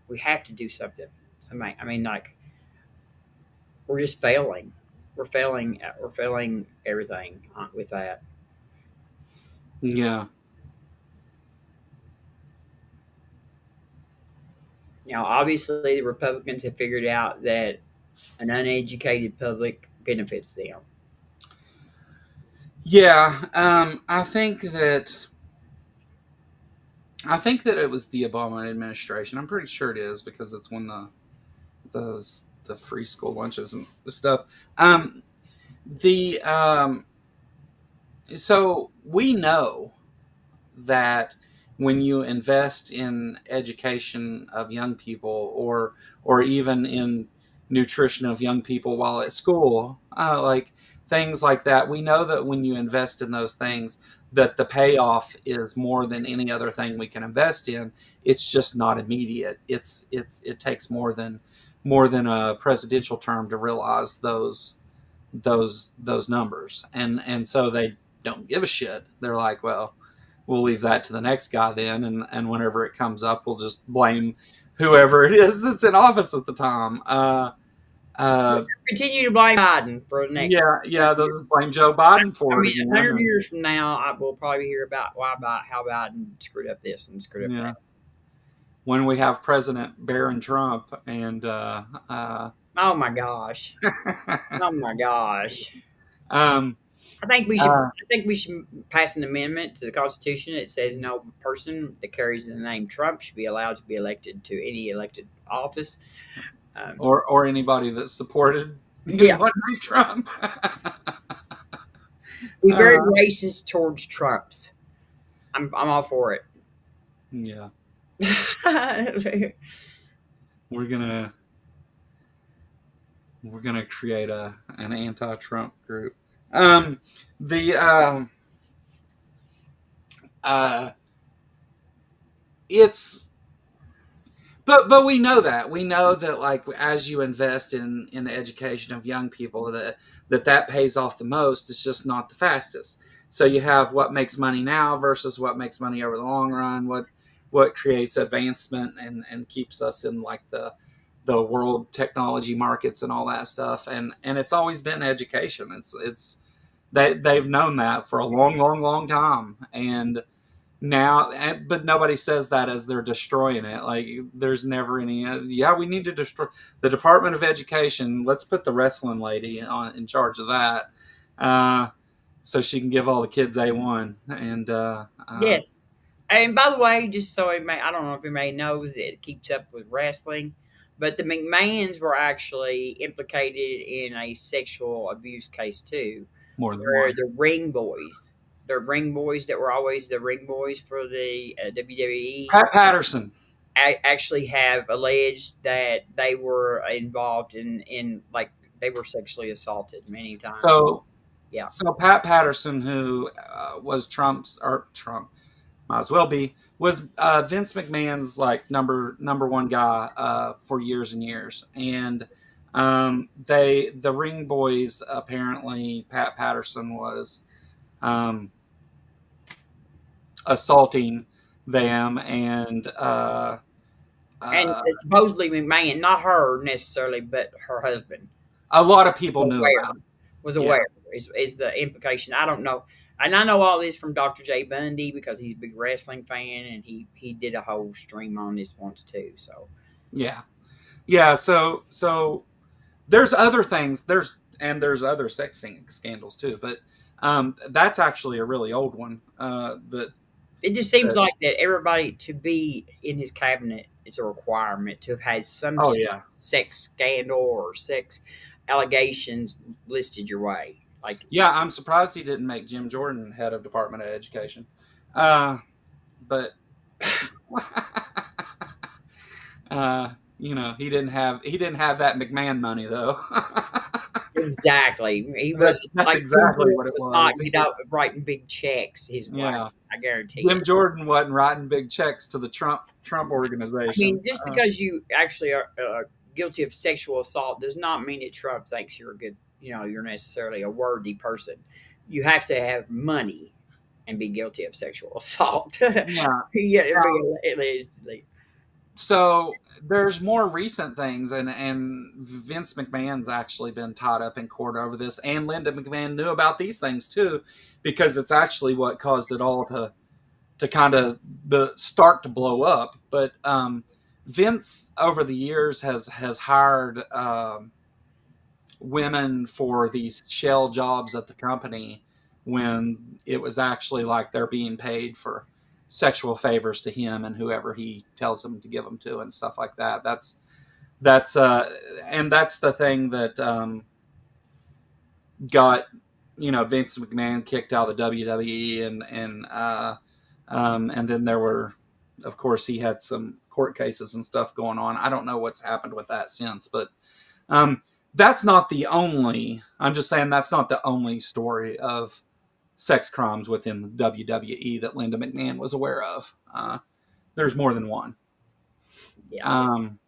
we have to do something. Something. I mean, like, we're just failing. We're failing. We're failing everything with that. yeah, Obviously, the Republicans have figured out that an uneducated public benefits them. yeah. I think that it was the Obama administration. I'm pretty sure it is because it's when the free school lunches and stuff. The So we know that when you invest in education of young people, or even in nutrition of young people while at school, like things like that, we know that when you invest in those things, that the payoff is more than any other thing we can invest in. It's just not immediate. It takes more than a presidential term to realize those numbers, and so they don't give a shit. They're like, well, we'll leave that to the next guy then, and whenever it comes up, we'll just blame whoever it is that's in office at the time. Continue to blame Biden for the next Yeah, 100 they'll years. just blame Joe Biden I for it mean, again. 100 And years from now, I will probably hear about how Biden screwed up this and screwed up yeah, that. when we have President Barron Trump and Oh my gosh! Oh my gosh! um, I think we should. uh, I think we should pass an amendment to the Constitution that says no person that carries the name Trump should be allowed to be elected to any elected office. Um, or anybody that supported yeah, anyone named Trump. be very uh, racist towards Trumps. I'm all for it. yeah, we're gonna we're gonna create an anti-Trump group. Um, the uh, it's but we know that like as you invest in the education of young people that pays off the most. It's just not the fastest. So you have what makes money now versus what makes money over the long run. What creates advancement and keeps us in like the world technology markets and all that stuff. And it's always been education. It's they've known that for a long time. And now, but nobody says that as they're destroying it. Like there's never any yeah, we need to destroy the Department of Education. Let's put the wrestling lady on in charge of that, uh, so she can give all the kids A1. And Yes. And by the way, just so I don't know if anybody knows that it keeps up with wrestling, but the McMahons were actually implicated in a sexual abuse case too, more than where one. the ring boys that were always the ring boys for the WWE, Pat Patterson. actually have alleged that they were involved in like they were sexually assaulted many times. So Yeah. so Pat Patterson, who was Trump might as well be, was Vince McMahon's like number one guy for years and years. And the Ring Boys, apparently Pat Patterson was um, assaulting them. And And uh, supposedly McMahon, not her necessarily, but her husband a lot of people was knew aware. about it. Was Yeah, aware is the implication. I don't know, and I know all this from Dr. J Bundy because he's a big wrestling fan, and he did a whole stream on this once too. So yeah, yeah. So there's other things. There's other sex scandals too, but that's actually a really old one. it just seems That like that everybody to be in his cabinet is a requirement to have had some oh yeah, sex scandal or sex allegations listed your way. Like yeah. I'm surprised he didn't make Jim Jordan head of Department of Education, uh, but he didn't have that McMahon money though. exactly. He that's, wasn't that's like Jim exactly Jordan what it was not was. get out writing big checks his way. Yeah, I guarantee you. Jim Jordan wasn't writing big checks to the Trump I organization. mean, just because you actually are guilty of sexual assault does not mean that Trump thinks you're a good, you're necessarily a worthy person. You have to have money and be guilty of sexual assault. Yeah. Yeah, allegedly. So there's more recent things, and Vince McMahon's actually been tied up in court over this, and Linda McMahon knew about these things too, because it's actually what caused it all to kind of the start to blow up. But Vince over the years has hired women for these shell jobs at the company when it was actually like they're being paid for sexual favors to him and whoever he tells them to give them to and stuff like that. That's and that's the thing that got Vince McMahon kicked out of the WWE. And then there were, of course, he had some court cases and stuff going on. I don't know what's happened with that since, but um, that's not the only. I'm just saying that's not the only story of sex crimes within the WWE that Linda McMahon was aware of. There's more than one. Yeah, Um,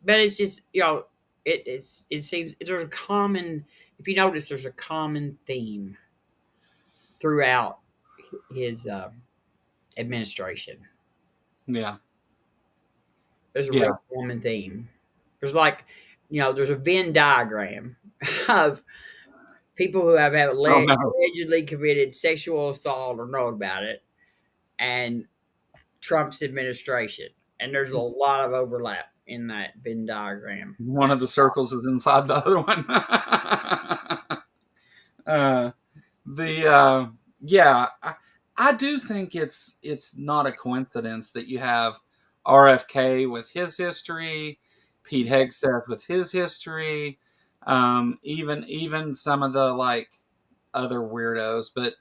but it's just it seems there's a common. If you notice, there's a common theme throughout his administration. Yeah. There's a Yeah. rape woman theme. There's like, there's a Venn diagram of people who have Oh no. allegedly committed sexual assault or know about it, and Trump's administration. And there's a lot of overlap in that Venn diagram. One of the circles is inside the other one. uh, the yeah, I do think it's not a coincidence that you have RFK with his history, Pete Hegseth with his history, even some of the like other weirdos, but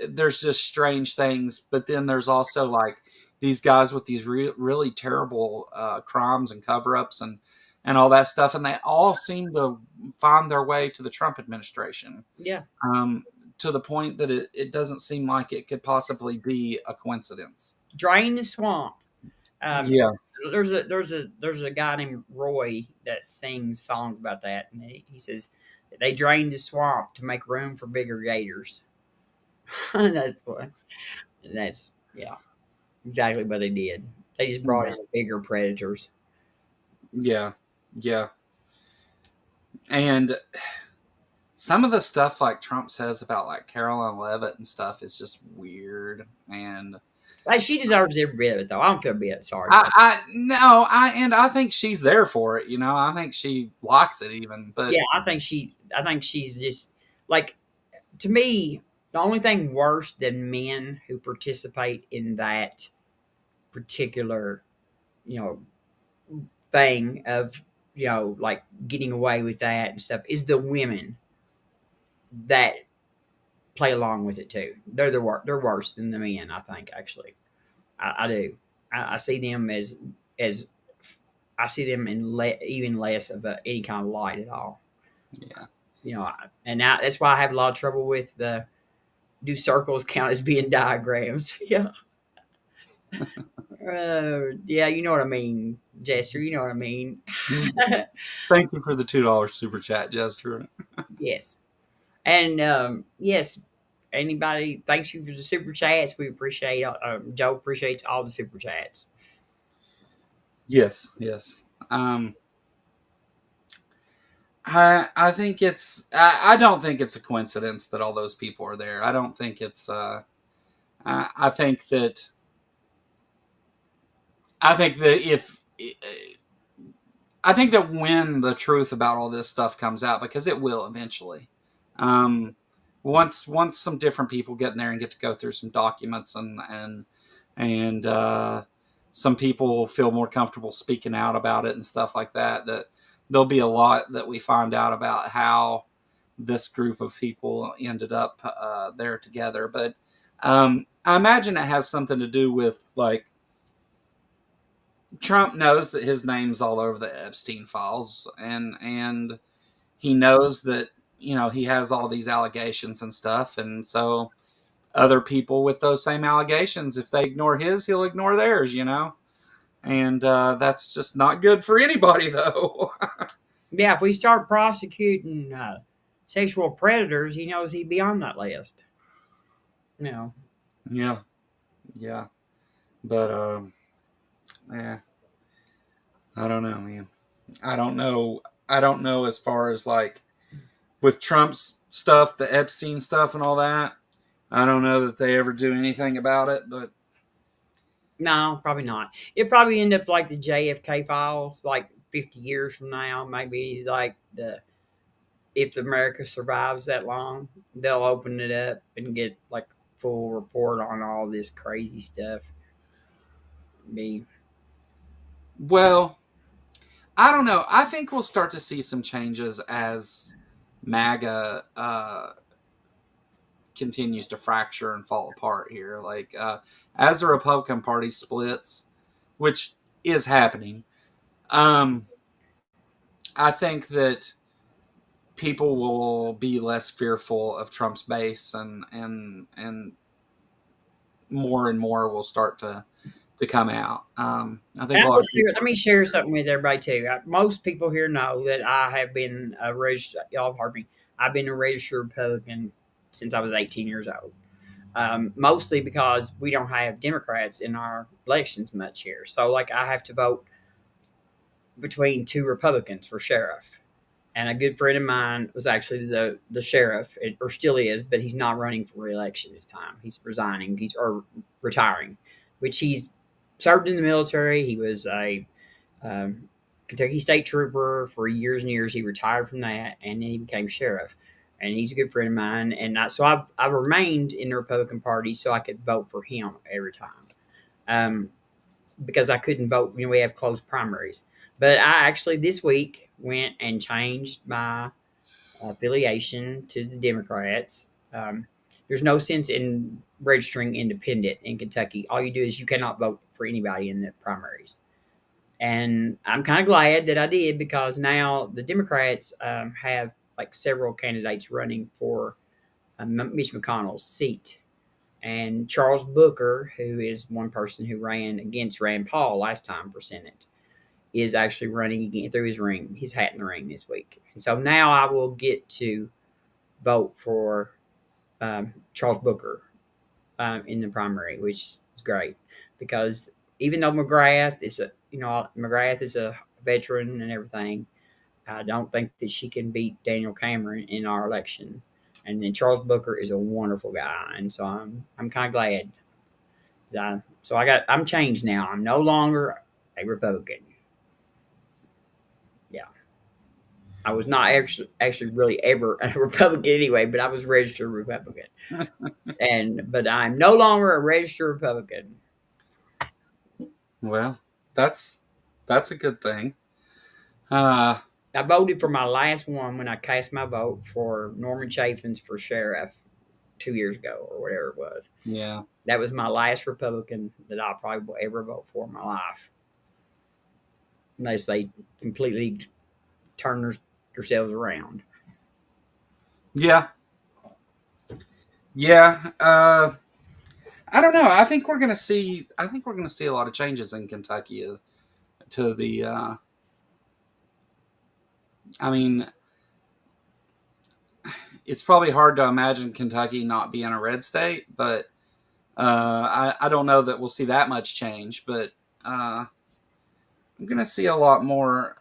there's just strange things. But then there's also like these guys with these really terrible crimes and cover-ups and all that stuff, and they all seem to find their way to the Trump administration. Yeah. Um, to the point that it doesn't seem like it could possibly be a coincidence. Drain the swamp. Um, Yeah. there's a guy named Roy that sings songs about that, and he says they drained the swamp to make room for bigger gators. that's what. That's yeah, exactly what they did. They just brought in bigger predators. Yeah. Yeah. And some of the stuff like Trump says about like Caroline Levitt and stuff is just weird. And Like she deserves every bit of it, though. I don't feel a bit sorry for her. I think she's there for it. I think she likes it even. But Yeah, I think she's just like, to me, the only thing worse than men who participate in that particular, you know, thing of, like getting away with that and stuff is the women that play along with it too. They're worse than the men, I think, actually. I do. I see them as I see them in even less of any kind of light at all. yeah. And now that's why I have a lot of trouble with the do circles count as being diagrams? Yeah. Yeah, you know what I mean, Jester. You know what I mean. Thank you for the $2 super chat, Jester. Yes. And yes, anybody, thanks you for the super chats. We appreciate Joe appreciates all the super chats. Yes, yes. I think I don't think it's a coincidence that all those people are there. I don't think it's I think that if I think that when the truth about all this stuff comes out, because it will eventually, um, once some different people get in there and get to go through some documents and some people feel more comfortable speaking out about it and stuff like that, that there'll be a lot that we find out about how this group of people ended up there together. But I imagine it has something to do with like Trump knows that his name's all over the Epstein files, and he knows that he has all these allegations and stuff, and so other people with those same allegations, if they ignore his, he'll ignore theirs, and that's just not good for anybody, though. Yeah, if we start prosecuting sexual predators, he knows he'd be on that list. Yeah, yeah, but yeah, I don't know, man. I don't know. I don't know as far as like with Trump's stuff, the Epstein stuff, and all that. I don't know that they ever do anything about it, but No, probably not. It'd probably end up like the JFK files, like 50 years from now, maybe like if America survives that long, they'll open it up and get like full report on all this crazy stuff. Be well, I don't know. I think we'll start to see some changes as MAGA continues to fracture and fall apart here. Like as the Republican Party splits, which is happening, um, I think that people will be less fearful of Trump's base, and more and more will start to come out. I think And a lot of let people. me share something with everybody too. Most people here know that I have been a registered. Y'all have heard me. I've been a registered Republican since I was 18 years old. mostly because we don't have Democrats in our elections much here. So, like, I have to vote between two Republicans for sheriff. And a good friend of mine was actually the sheriff, or still is, but he's not running for reelection this time. He's resigning, or retiring, which he's served in the military. He was a Kentucky State Trooper for years and years. He retired from that, and then he became sheriff. And he's a good friend of mine, and so I've remained in the Republican Party so I could vote for him every time, because I couldn't vote. We have closed primaries, but I actually this week went and changed my affiliation to the Democrats. There's no sense in registering independent in Kentucky. All you do is you cannot vote for anybody in the primaries. And I'm kind of glad that I did, because now the Democrats have like several candidates running for Mitch McConnell's seat. And Charles Booker, who is one person who ran against Rand Paul last time for Senate, is actually running again, through his hat in the ring this week. And so now I will get to vote for Charles Booker in the primary, which is great, because even though McGrath is a veteran and everything, I don't think that she can beat Daniel Cameron in our election. And then Charles Booker is a wonderful guy, and so I'm kind of glad. I'm changed now. I'm no longer a Republican. Yeah, I was not actually really ever a Republican anyway, but I was registered Republican, but I'm no longer a registered Republican. Well, that's a good thing. Uh, I voted for my last one when I cast my vote for Norman Chaffins for sheriff 2 years ago or whatever it was. yeah. That was my last Republican that I probably will ever vote for in my life, unless they completely turn themselves around. Yeah. Yeah. I don't know. I think we're gonna see. I think we're gonna see a lot of changes in Kentucky to the. I mean, it's probably hard to imagine Kentucky not being a red state, but I don't know that we'll see that much change. But I'm gonna see a lot more.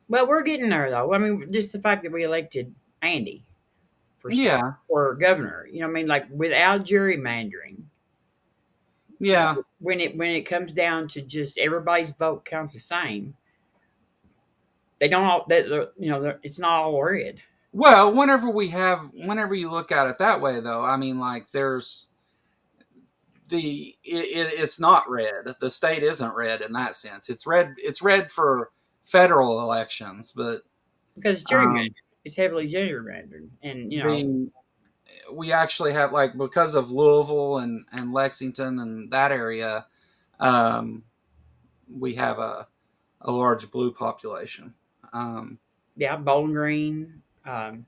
Well, we're getting there though. I mean, just the fact that we elected Andy for Yeah. for governor. Like without gerrymandering. Yeah. When it comes down to just everybody's vote counts the same, they don't all that it's not all red. Well, whenever you look at it that way, though, I mean, like there's it's not red. The state isn't red in that sense. It's red. It's red for federal elections, but Because um, gerrymandered, it's heavily gerrymandered, and the we actually have, like, because of Louisville and Lexington and that area, um, we have a large blue population. Um, yeah, Bowling Green, um,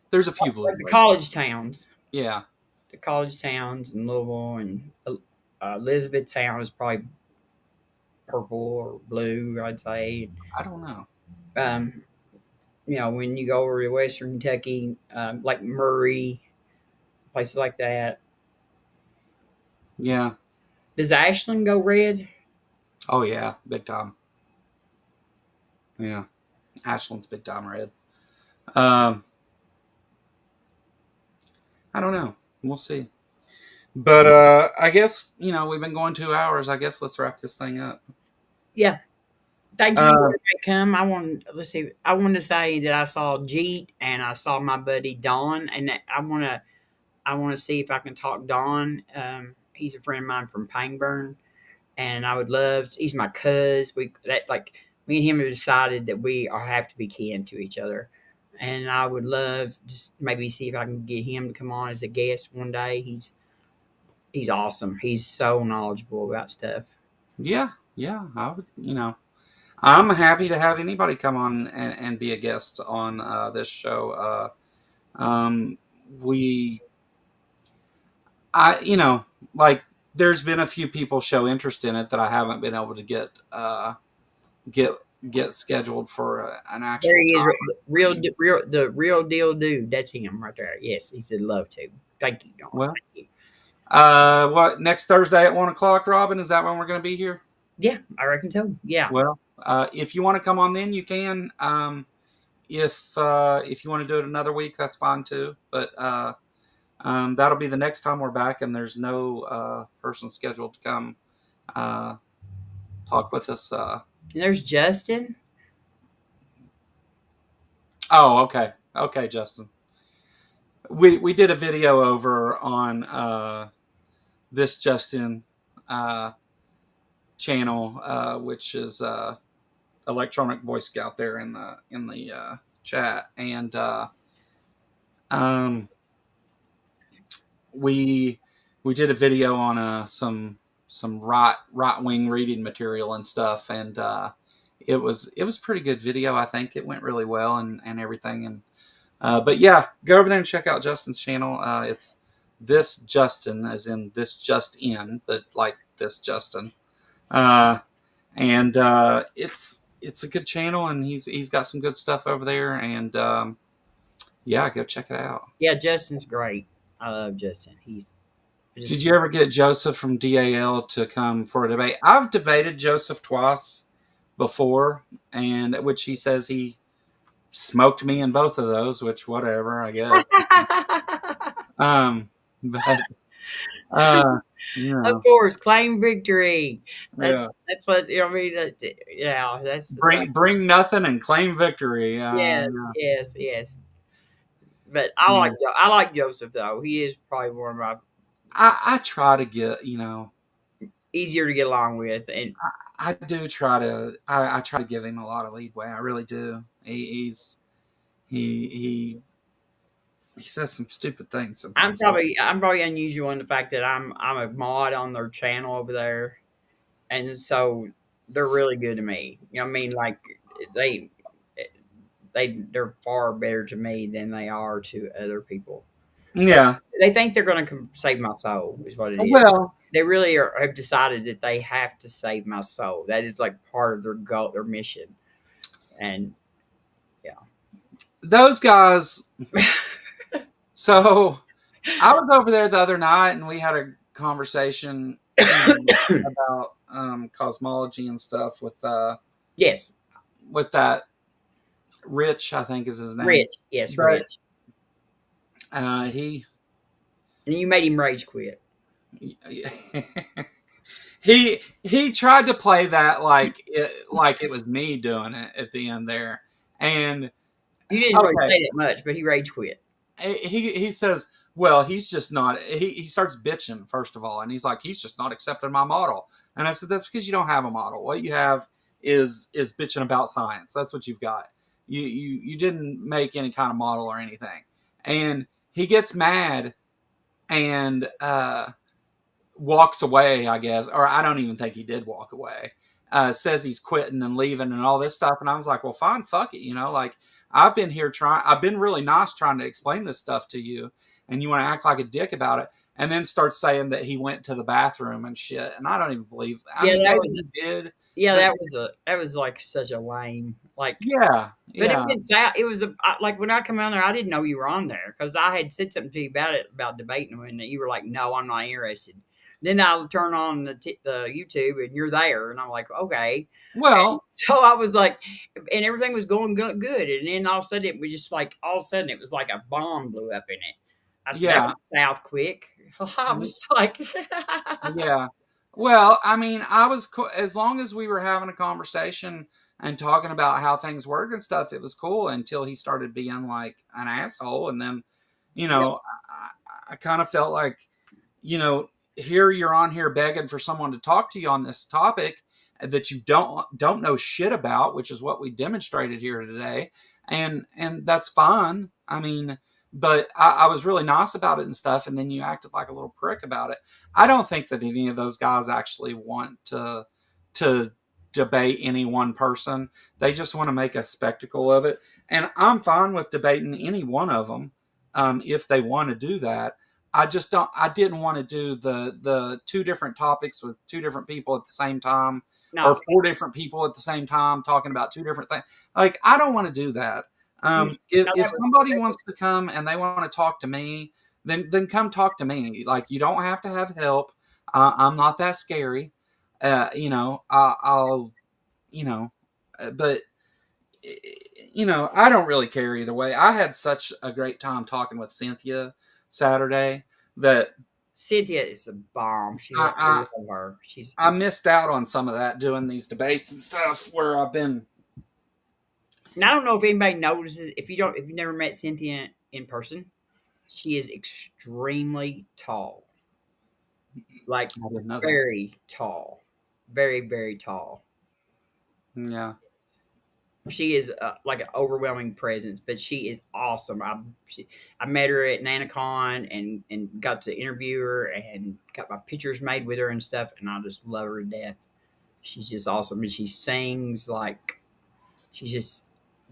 there's a few blue like the places. college towns, Yeah, in Louisville and Elizabethtown is probably purple or blue, I'd say. I don't know. Um, when you go over to Western Kentucky, like Murray, places like that. Yeah. Does Ashland go red? Oh yeah, big time. Yeah, Ashland's big time red. Um, I don't know. We'll see. But I guess we've been going 2 hours. I guess let's wrap this thing up. Yeah. Thank you for Uh, letting me come. Let's see. I want to say that I saw Jeet and I saw my buddy Don, and that I want to see if I can talk Don. He's a friend of mine from Pangburn, and I would love. He's my cuz. Me and him have decided that have to be kin to each other, and I would love just maybe see if I can get him to come on as a guest one day. He's awesome. He's so knowledgeable about stuff. yeah, yeah. I would, I'm happy to have anybody come on and be a guest on this show. Um, we, like, there's been a few people show interest in it that I haven't been able to get get scheduled for an There actual he is, time. the real deal dude. That's him right there. Yes, he said love to. Thank you, John. Well, Thank you. what next Thursday at 1 o'clock, Robin? Is that when we're going to be here? Yeah, I reckon so. Yeah. Well, if you want to come on, then you can. If you want to do it another week, that's fine too. But that'll be the next time we're back, and there's no person scheduled to come uh, talk with us. And there's Justin. Oh, okay, okay, Justin. We did a video over on this Justin uh, channel, which is Electronic Boy Scout there in the chat, and um, we we did a video on some right wing reading material and stuff, and it was pretty good video. I think it went really well and everything, and but yeah, go over there and check out Justin's channel. It's this Justin, as in this just in, but like this Justin. Uh, and it's a good channel, and he's got some good stuff over there, and yeah, go check it out. Yeah, Justin's great. I love Justin. He's Did just you ever get Joseph from DAL to come for a debate? I've debated Joseph twice before, and which he says he smoked me in both of those, which whatever, I guess. But you of know, course, claim victory. yeah. That's what I mean. Yeah, that's Bring nothing and claim victory. yes, Yeah. yes, yes. But Yeah. I like Joseph though. He is probably one of my I try to get, easier to get along with, and I do try to I try to give him a lot of leadway. I really do. He he says some stupid things sometimes. I'm probably unusual in the fact that I'm a mod on their channel over there, and so they're really good to me. You know what I mean? Like they they're far better to me than they are to other people. Yeah. They think they're going to save my soul, is what it is. Well, They really have decided that they have to save my soul. That is like part of their goal, their mission, and yeah. those guys. So I was over there the other night, and we had a conversation, about cosmology and stuff Yes, with that Rich, I think is his name. Rich. Yes, But Rich. he And you made him rage quit. he tried to play that like it was me doing it at the end there, and You didn't really okay, say that much, but he rage quit. he says, well, he's just not. He starts bitching first of all, and he's like, he's just not accepting my model. And I said, that's because you don't have a model. What you have is bitching about science. That's what you've got. You didn't make any kind of model or anything. And he gets mad and walks away, I guess, or I don't even think he did walk away. Says he's quitting and leaving and all this stuff, and I was like, well, fine, fuck it, like I've been here trying. I've been really nice trying to explain this stuff to you, and you want to act like a dick about it, and then start saying that he went to the bathroom and shit, and I don't even believe. I Yeah, mean, that maybe was he did, yeah, but that was like such a lame like. yeah, But it yeah, was it was like when I come on there, I didn't know you were on there because I had said something to you about it about debating, and you were like, "No, I'm not interested." Then I'll turn on the YouTube, and you're there, and I'm like, "Okay." And well, so I was like, and everything was going good, and then all of a sudden it was just like all of a sudden it was like a bomb blew up in it. I said, "That yeah. was south quick." I was like, Yeah. Well, I mean, as long as we were having a conversation and talking about how things work and stuff, it was cool until he started being like an asshole. And then, "Yeah, I kind of felt like, you know, here you're on here begging for someone to talk to you on this topic that you don't know shit about, which is what we demonstrated here today. And that's fine. I mean, but I was really nice about it and stuff, and then you acted like a little prick about it. I don't think that any of those guys actually want to debate any one person. They just want to make a spectacle of it, and I'm fine with debating any one of them if they want to do that. I just don't. I didn't want to do the two different topics with two different people at the same time, or No, four different people at the same time talking about two different things. Like I don't want to do that. no, If somebody wants to come and they want to talk to me, then come talk to me. Like you don't have to have help. I'm not that scary. I'll you know, but I don't really care either way. I had such a great time talking with Cynthia Saturday that Cynthia is a bomb. I I, love her. She's. I missed out on some of that doing these debates and stuff where I've been. And I don't know if anybody notices if you've never met Cynthia in person. She is extremely tall, like I didn't know that. very tall, very very tall. Yeah, She is like an overwhelming presence, but she is awesome. I met her at NanaCon and got to interview her and got my pictures made with her and stuff, and I just love her to death. She's just awesome, and she sings like she just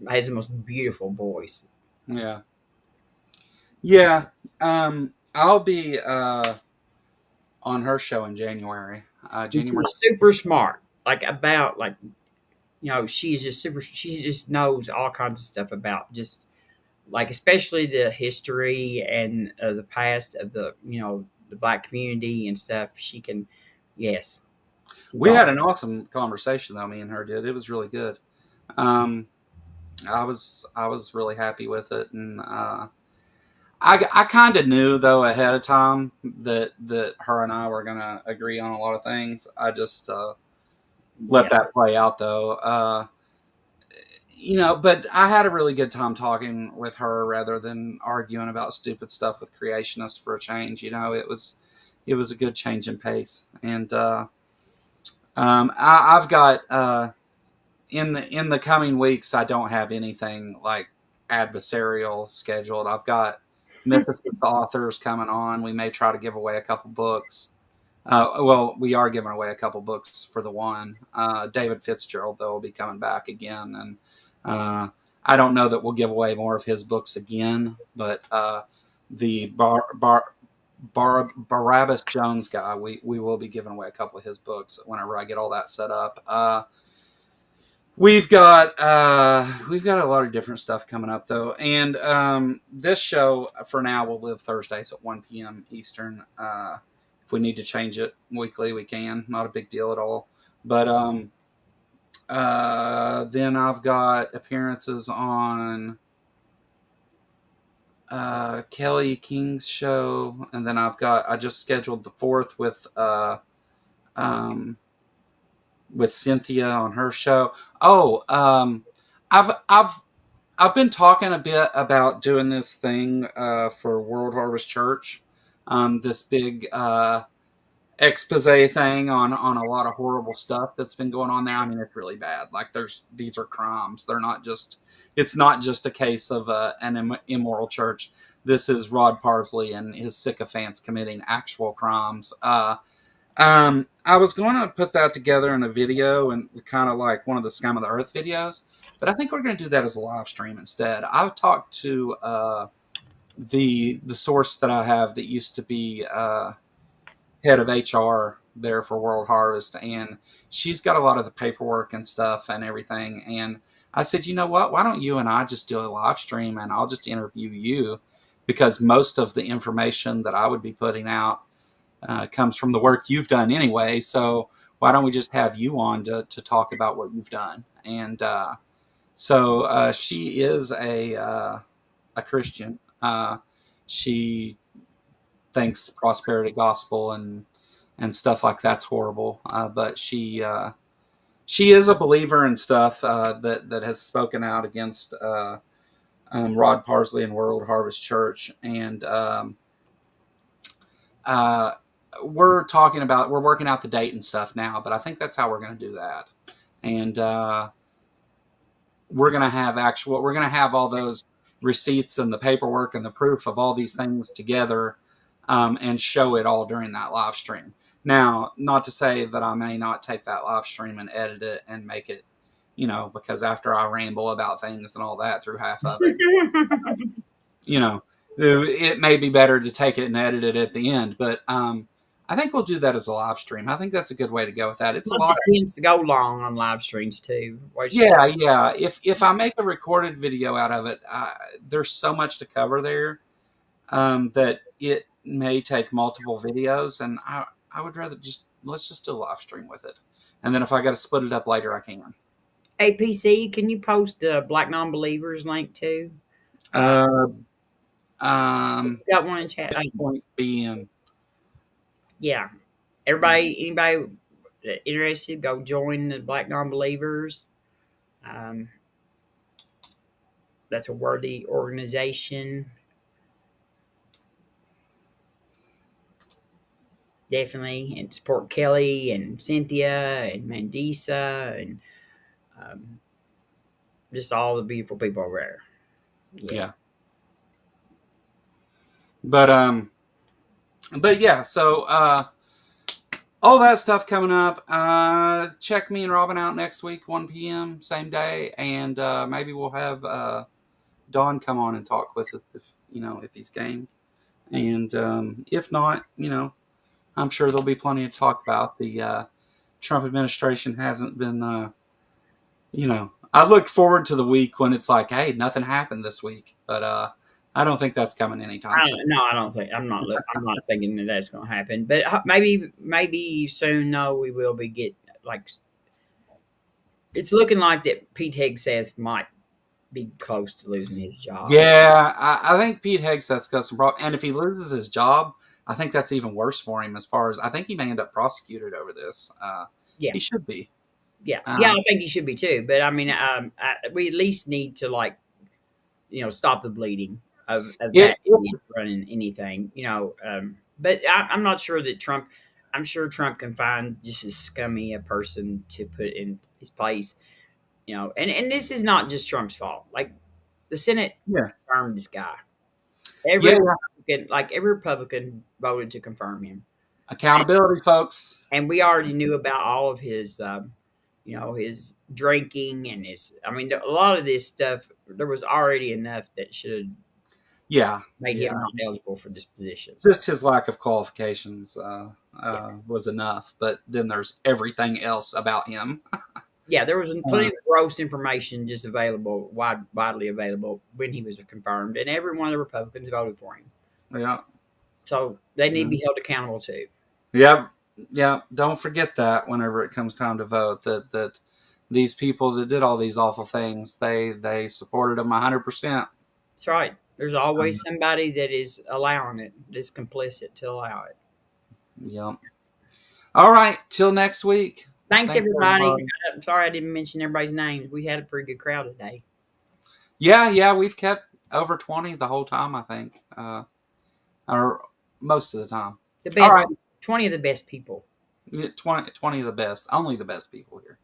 has the most beautiful voice. yeah, yeah. I'll be on her show in January. And January. she's super smart, like about like she's just super. She just knows all kinds of stuff about just like especially the history and the past of the black community and stuff. She can, yes, she's We had awesome. an awesome conversation though. Me and her did. It was really good. Um, I was really happy with it, and I kind of knew though ahead of time that her and I were gonna agree on a lot of things. I just let Yeah, that play out though. But I had a really good time talking with her rather than arguing about stupid stuff with creationists for a change. It was a good change in pace, and I've got in the coming weeks. I don't have anything like adversarial scheduled. I've got mythicist authors coming on. We may try to give away a couple books. Well, we are giving away a couple books for the one. David Fitzgerald, though, will be coming back again. And I don't know that we'll give away more of his books again, but the Barabbas Jones guy, we will be giving away a couple of his books whenever I get all that set up. We've got a lot of different stuff coming up though, and this show for now will live Thursdays at 1 p.m. Eastern. If we need to change it weekly, we can. Not a big deal at all. But then I've got appearances on Kelly King's show, and then I just scheduled the fourth um, with Cynthia on her show. Oh, I've been talking a bit about doing this thing for World Harvest Church, this big expose thing on a lot of horrible stuff that's been going on there. I mean, it's really bad. Like, these are crimes. They're not just. It's not just a case of an immoral church. This is Rod Parsley and his sycophants committing actual crimes. I was going to put that together in a video and kind of like one of the Scum of the Earth videos, but I think we're going to do that as a live stream instead. I've talked to the source that I have that used to be head of HR there for World Harvest, and she's got a lot of the paperwork and stuff and everything. And I said, you know what? Why don't you and I just do a live stream and I'll just interview you, because most of the information that I would be putting out comes from the work you've done anyway. So why don't we just have you on to talk about what you've done? And so she is a Christian. She thinks prosperity gospel and stuff like that's horrible. But she is a believer in stuff that has spoken out against Rod Parsley and World Harvest Church. And uh, we're working out the date and stuff now, but I think that's how we're going to do that. And we're going to have all those receipts and the paperwork and the proof of all these things together, and show it all during that live stream. Now, not to say that I may not take that live stream and edit it and make it, because after I ramble about things and all that through half of it, you know, it may be better to take it and edit it at the end. But I think we'll do that as a live stream. I think that's a good way to go with that. It's a Plus, lot. it tends to go long on live streams too. Yeah. If I make a recorded video out of it, there's so much to cover there that it may take multiple videos, and I would rather let's just do a live stream with it, and then if I got to split it up later, I can. APC, can you post the Black Non-Believers link too? Uh, um, Got one in chat. point being, Yeah, anybody interested, go join the Black Non-Believers. Um, that's a worthy organization. Definitely, and support Kelly and Cynthia and Mandisa and um, just all the beautiful people over there. Yes. yeah. But yeah, so all that stuff coming up. Check me and Robin out next week, 1 p.m. same day, and maybe we'll have Don come on and talk with us if he's game, and if not, I'm sure there'll be plenty to talk about. The Trump administration hasn't been, I look forward to the week when it's like, hey, nothing happened this week, but I don't think that's coming anytime soon. No, I don't think. I'm not thinking that that's going to happen. But maybe soon. No, we will be It's looking like that Pete Hegseth might be close to losing his job. Yeah, I think Pete Hegseth's got some problems, and if he loses his job, I think that's even worse for him. As far as I think he may end up prosecuted over this. Yeah, he should be. Yeah, I think he should be too. But I mean, we at least need to stop the bleeding of that running anything. But I'm not sure that Trump. I'm sure Trump can find just as scummy a person to put in his place. And this is not just Trump's fault. Like the Senate confirmed this guy. Every Republican voted to confirm him. Accountability, folks. And we already knew about all of his, his drinking and his. I mean, a lot of this stuff. There was already enough that should. Made him not eligible for this position. Just his lack of qualifications was enough, but then there's everything else about him. Yeah, there was plenty of gross information just available, widely available when he was confirmed, and every one of the Republicans voted for him. Yeah. So they need to be held accountable too. Yeah. Don't forget that whenever it comes time to vote, that these people that did all these awful things, they supported them 100%. That's right. There's always somebody that is allowing it, that's complicit to allow it. Yep. All right. Till next week. Thanks everybody. I'm sorry I didn't mention everybody's names. We had a pretty good crowd today. Yeah. We've kept over 20 the whole time, I think. Or most of the time. The best. All right. 20 of the best people. 20 of the best. Only the best people here.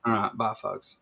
All right. Bye, folks.